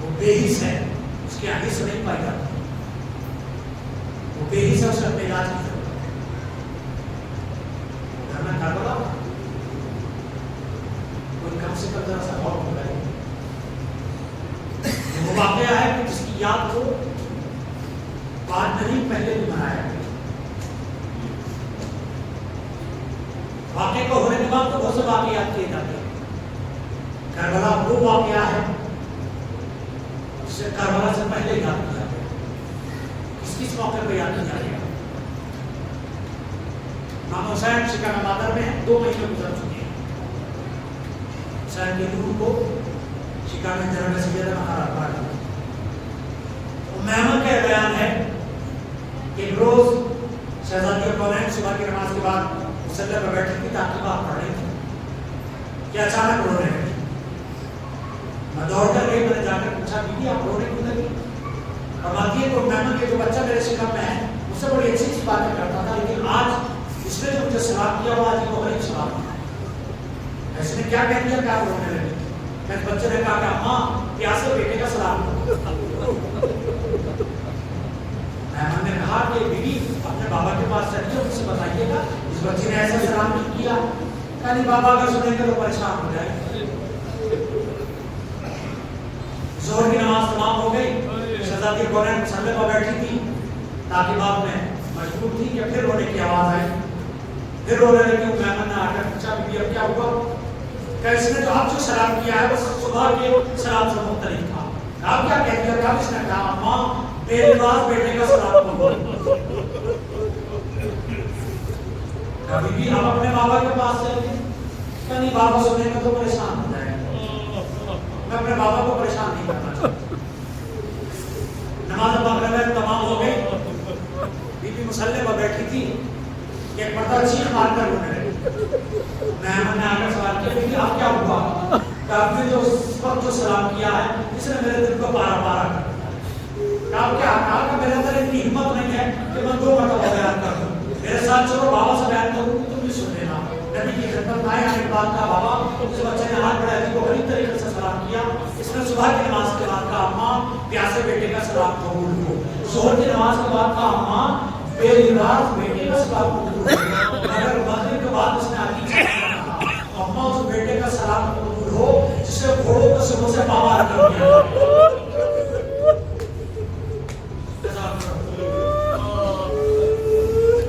وہ بے حس ہے، اس کی حس نہیں پائی جاتی، وہ بے حس ہے، اس کا اپنے علاج کی ضرورت ہے۔ کرنا کربلا کوئی کم سے کم ذرا سا غور ہو گئے، وہ واقعہ ہے کہ جس کی یاد کو بعد نہیں پہلے بھی منایا گیا۔ واقعے کو ہونے کے بعد تو بہت سے واقعات کیے جاتے ہیں، کربلا وہ واقعہ ہے جسے کربلا سے پہلے یاد کیا گیا، کس موقع پہ یاد کیا گیا؟ امام حسین شکم مادر میں 2 مہینے گزر چکے ہیں، حسین کی روح کو شکم جنرل سیدہ مہارا پڑا گیا۔ امیمہ کا بیان ہے کہ ایک روز شہزادی کونین صبح کی نماز کے بعد مصلی پر بیٹھی تھی، تعقیبات پڑھ رہی تھی کہ اچانک رونے لگی۔ میں دوڑ کر گئی، میں نے جا کر پوچھا بیوی آپ رونے کیوں لگی؟ فرماتی ہے کہ امیمہ کے جو بچہ میرے شکم میں ہے اس سے بڑی اچھی باتیں کرتا تھا، لیکن آج اس نے جو مجھے سواب کیا وہ آج کو غریب سواب کیا، اس نے کیا کہہ دیا، کیا رونے لگی؟ بچے نے کہا کہ اماں پیاسے بیٹے کا سلام کرو۔ میمن نے کہا کہ بیوی اپنے بابا کے پاس چلیے، ان سے بتائیے گا اس بچے نے ایسا سلام کیا۔ کہا نہیں بابا اگر سنیں گے تو پریشان ہو جائے۔ ظہر کی نماز تمام ہو گئی، شہزادی کونین مسلح پر بیٹھی تھی، تاکہ باپ میں مجبور تھی کہ پھر رونے کی آواز آئی، پھر رونے لگی۔ میمن نے آ کر پوچھا بیوی اب کیا ہوا؟ کہ اس نے جو آپ جو سلام کیا ہے وہ صبح کے سلام سے مختلف تھا۔ آپ کیا کہتی ہے؟ کہ اس نے کہا اماں بے لباس بیٹے کا سلام کرو۔ کبھی بھی ہم اپنے بابا کے پاس چلے گئے، کہ نہیں بابا سننے میں تو پریشان ہو جائے گا، میں اپنے بابا کو پریشان نہیں کرنا چاہتا۔ نماز مغرب تمام ہو گئی، بی بی مصلی پر بیٹھی تھی، ایک مرد چیخ مار کر رونے لگی۔ میمن نے آ کر سوال کیا کہ آپ کیا ہوا؟ کہ آپ نے جو اس وقت جو سلام کیا ہے اس نے میرے دل کو پارا پارا کر دیا۔ کہ آپ کیا کہا؟ کہ میرے اندر اتنی ہمت نہیں ہے کہ میں 2 مرتبہ بیان کر دوں، میرے ساتھ چلو بابا سے بیان کروں گی، تم بھی سن لینا۔ نبی کی خدمت میں آئے، آنے کے بعد کہا بابا اس بچے نے ہاتھ بڑھائی کو غریب طریقے سے سلام کیا۔ اس نے صبح کی نماز کے بعد کہا اماں پیاسے بیٹے کا سلام قبول ہو۔ ظہر کی نماز کے بعد کہا اماں بے لباس بیٹے کا سلام قبول ہو۔ مگر مغرب کے بعد اس نے آگے کہا اماں اس بیٹے کا سلام قبول ہو جسے گھوڑوں کو سبوں سے پامال کر دیا۔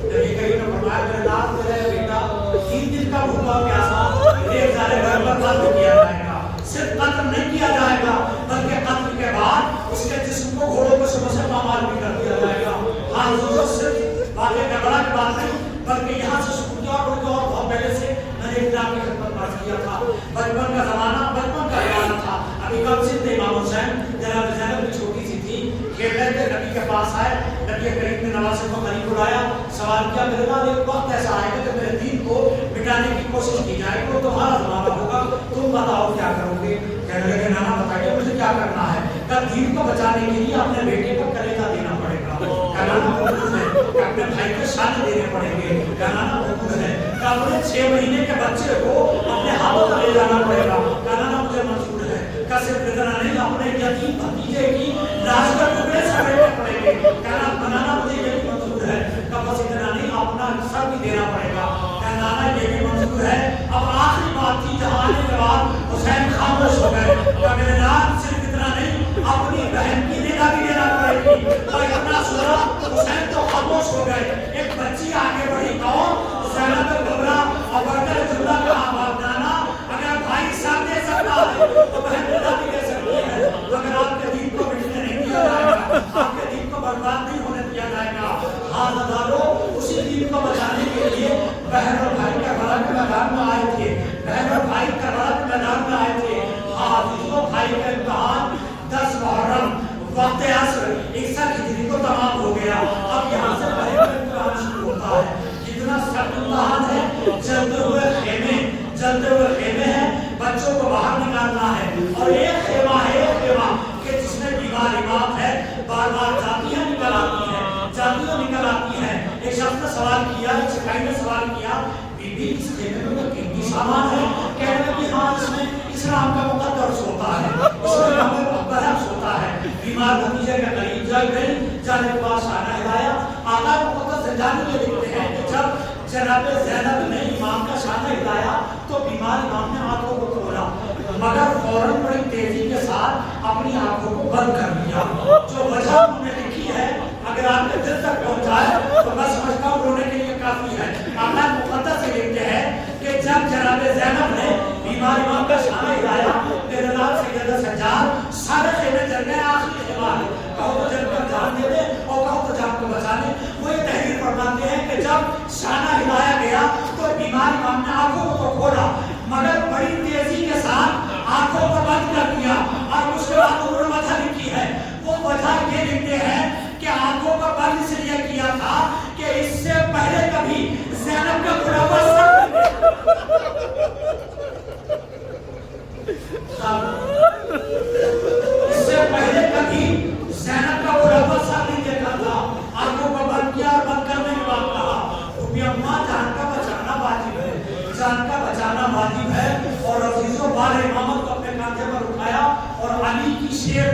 نبی کریم نے فرمایا میرے نام تیرا بیٹا 3 دن کا بھوکا پیاسا ایک سارے گھر پر قتل کیا جائے گا۔ صرف قتل نہیں کیا جائے گا بلکہ قتل کے بعد اس کے جسم کو گھوڑوں کو سبوں سے پامال بھی کر دیا جائے گا۔ ہاں حضور صرف واقعہ کربلا کی بات نہیں بلکہ یہاں سے شروع کیا اور بہت پہلے سے میں نے اسلام کی خدمت پاس کیا تھا۔ بچپن کا زمانہ، بچپن کا زمانہ تھا، ابھی کم سن تھے امام حسین، جناب زینب بھی چھوٹی سی تھی، کھیل رہے تھے، نبی کے پاس آئے، نبی کریم نے نواسے کو قریب بلایا، سوال کیا میرے بعد ایک وقت ایسا آئے گا کہ میرے دین کو مٹانے کی کوشش کی جائے گی، وہ تمہارا زمانہ ہوگا، تم بتاؤ کیا کرو گے؟ کہنے لگے نانا بتائیے مجھے کیا کرنا ہے؟ کہ دین کو بچانے کے لیے اپنے بیٹے کو کلیجہ دینا پڑے گا، کہنا موجود ہے کہ اپنے بھائی کو شادی دینے پڑیں گے، کہنا موجود ہے کہ اپنے 6 مہینے کے بچے کو اپنے ہاتھوں میں لے جانا پڑے گا، کہنا مجھے منظور ہے کہ صرف اتنا نہیں اپنے یتیم بھتیجے کی لاش کے ٹکڑے سمیٹنے پڑیں گے، کہنا بنانا مجھے یہ بھی منظور ہے کہ بس اتنا نہیں اپنا سر بھی دینا پڑے گا، کہنا یہ بھی منظور ہے۔ اب آخری بات تھی جہاں آنے کے بعد حسین خاموش ہو گئے کہ میرے نام صرف اتنا نہیں اپنی بہن کی نگاہ بھی دینا پڑے گی، اور اتنا سنا حسین تو خاموش ہو گئے۔ ایک بچی آگے بڑھی کون؟ زینب کبریٰ اور برکر جملہ کا باپ نانا، اگر بھائی ساتھ دے سکتا ہے تو بہن نگاہ بھی دے سکتی ہے، اگر آپ کے دین کو مٹنے نہیں دیا جائے گا، آپ کے دین کو برباد نہیں ہونے دیا جائے گا۔ ہاں نظارو اسی دین کو بچانے کے لیے بہن اور بھائی کربلا کے میدان میں آئے تھے، بہن اور بھائی کربلا کے میدان میں آئے تھے۔ ہاں عزیزوں بھائی کا امتحان 10 محرم وقت عصر 61 ہجری کو تمام ہو گیا، اب یہاں سے بھائی کا امتحان شروع ہوتا ہے۔ کتنا سخت امتحان ہے، جلتے ہوئے خیمے ہیں، بچوں کو باہر نکالنا ہے، اور ایک خیمہ کہ جس میں بیمار امام ہے، بار بار جاتیاں نکل آتی ہیں۔ ایک شخص نے سوال کیا، ایک سپاہی نے سوال کیا بی بی اس خیمے میں کوئی قیمتی سامان ہے؟ کہنے لگی ہاں اس میں اسلام کا مقدس ہوتا ہے، اس میں ہمیں برعکس ہوتا ہے۔ بیمار بھتیجے کے قریب جانے کے بعد شاہنہ ہدایہ آقا مقدس زندانی میں لکھتے ہیں کہ جب جناب زینب نے امام کا شاہنہ ہدایہ تو بیمار امام نے آنکھوں کو کھولا، مگر فوراً بڑی تیزی کے ساتھ اپنی آنکھوں کو بند کر لیا۔ جو وجہ انہوں نے لکھی ہے اگر آپ کے دل تک پہنچائے تو میں سمجھتا ہوں رونے کے لیے کافی ہے۔ آقا مقدس سے لکھتے ہیں کہ جب جناب زینب نے بیمار امام کا شاہنہ ہدایہ میرے نام سیدہ سجاد سارے خیمے جل گئے، آخری خیمہ ہے، کہو تو جل کر جان دے دے اور کہو تو جان کو بچا لے۔ وہ یہ تحریر فرماتے ہیں کہ جب شاہنہ ہدایہ گیا تو بیمار امام نے آنکھوں کو کھولا مگر بڑی تیزی کے ساتھ آنکھوں کو بند کر دیا، اور اس کے بعد انہوں نے وجہ لکھی ہے، وہ وجہ یہ لکھتے ہیں کہ آنکھوں کا بند اس لیے کیا تھا کہ اس سے پہلے کبھی زینب کا بڑھاپا ساتھ نہیں دیکھا تھا، آنکھوں کو بند کیا اور بند کرنے کے بعد کہا اماں جان کا بچانا واجب ہے، جان کا بچانا واجب ہے، اور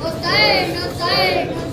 No side, no side, no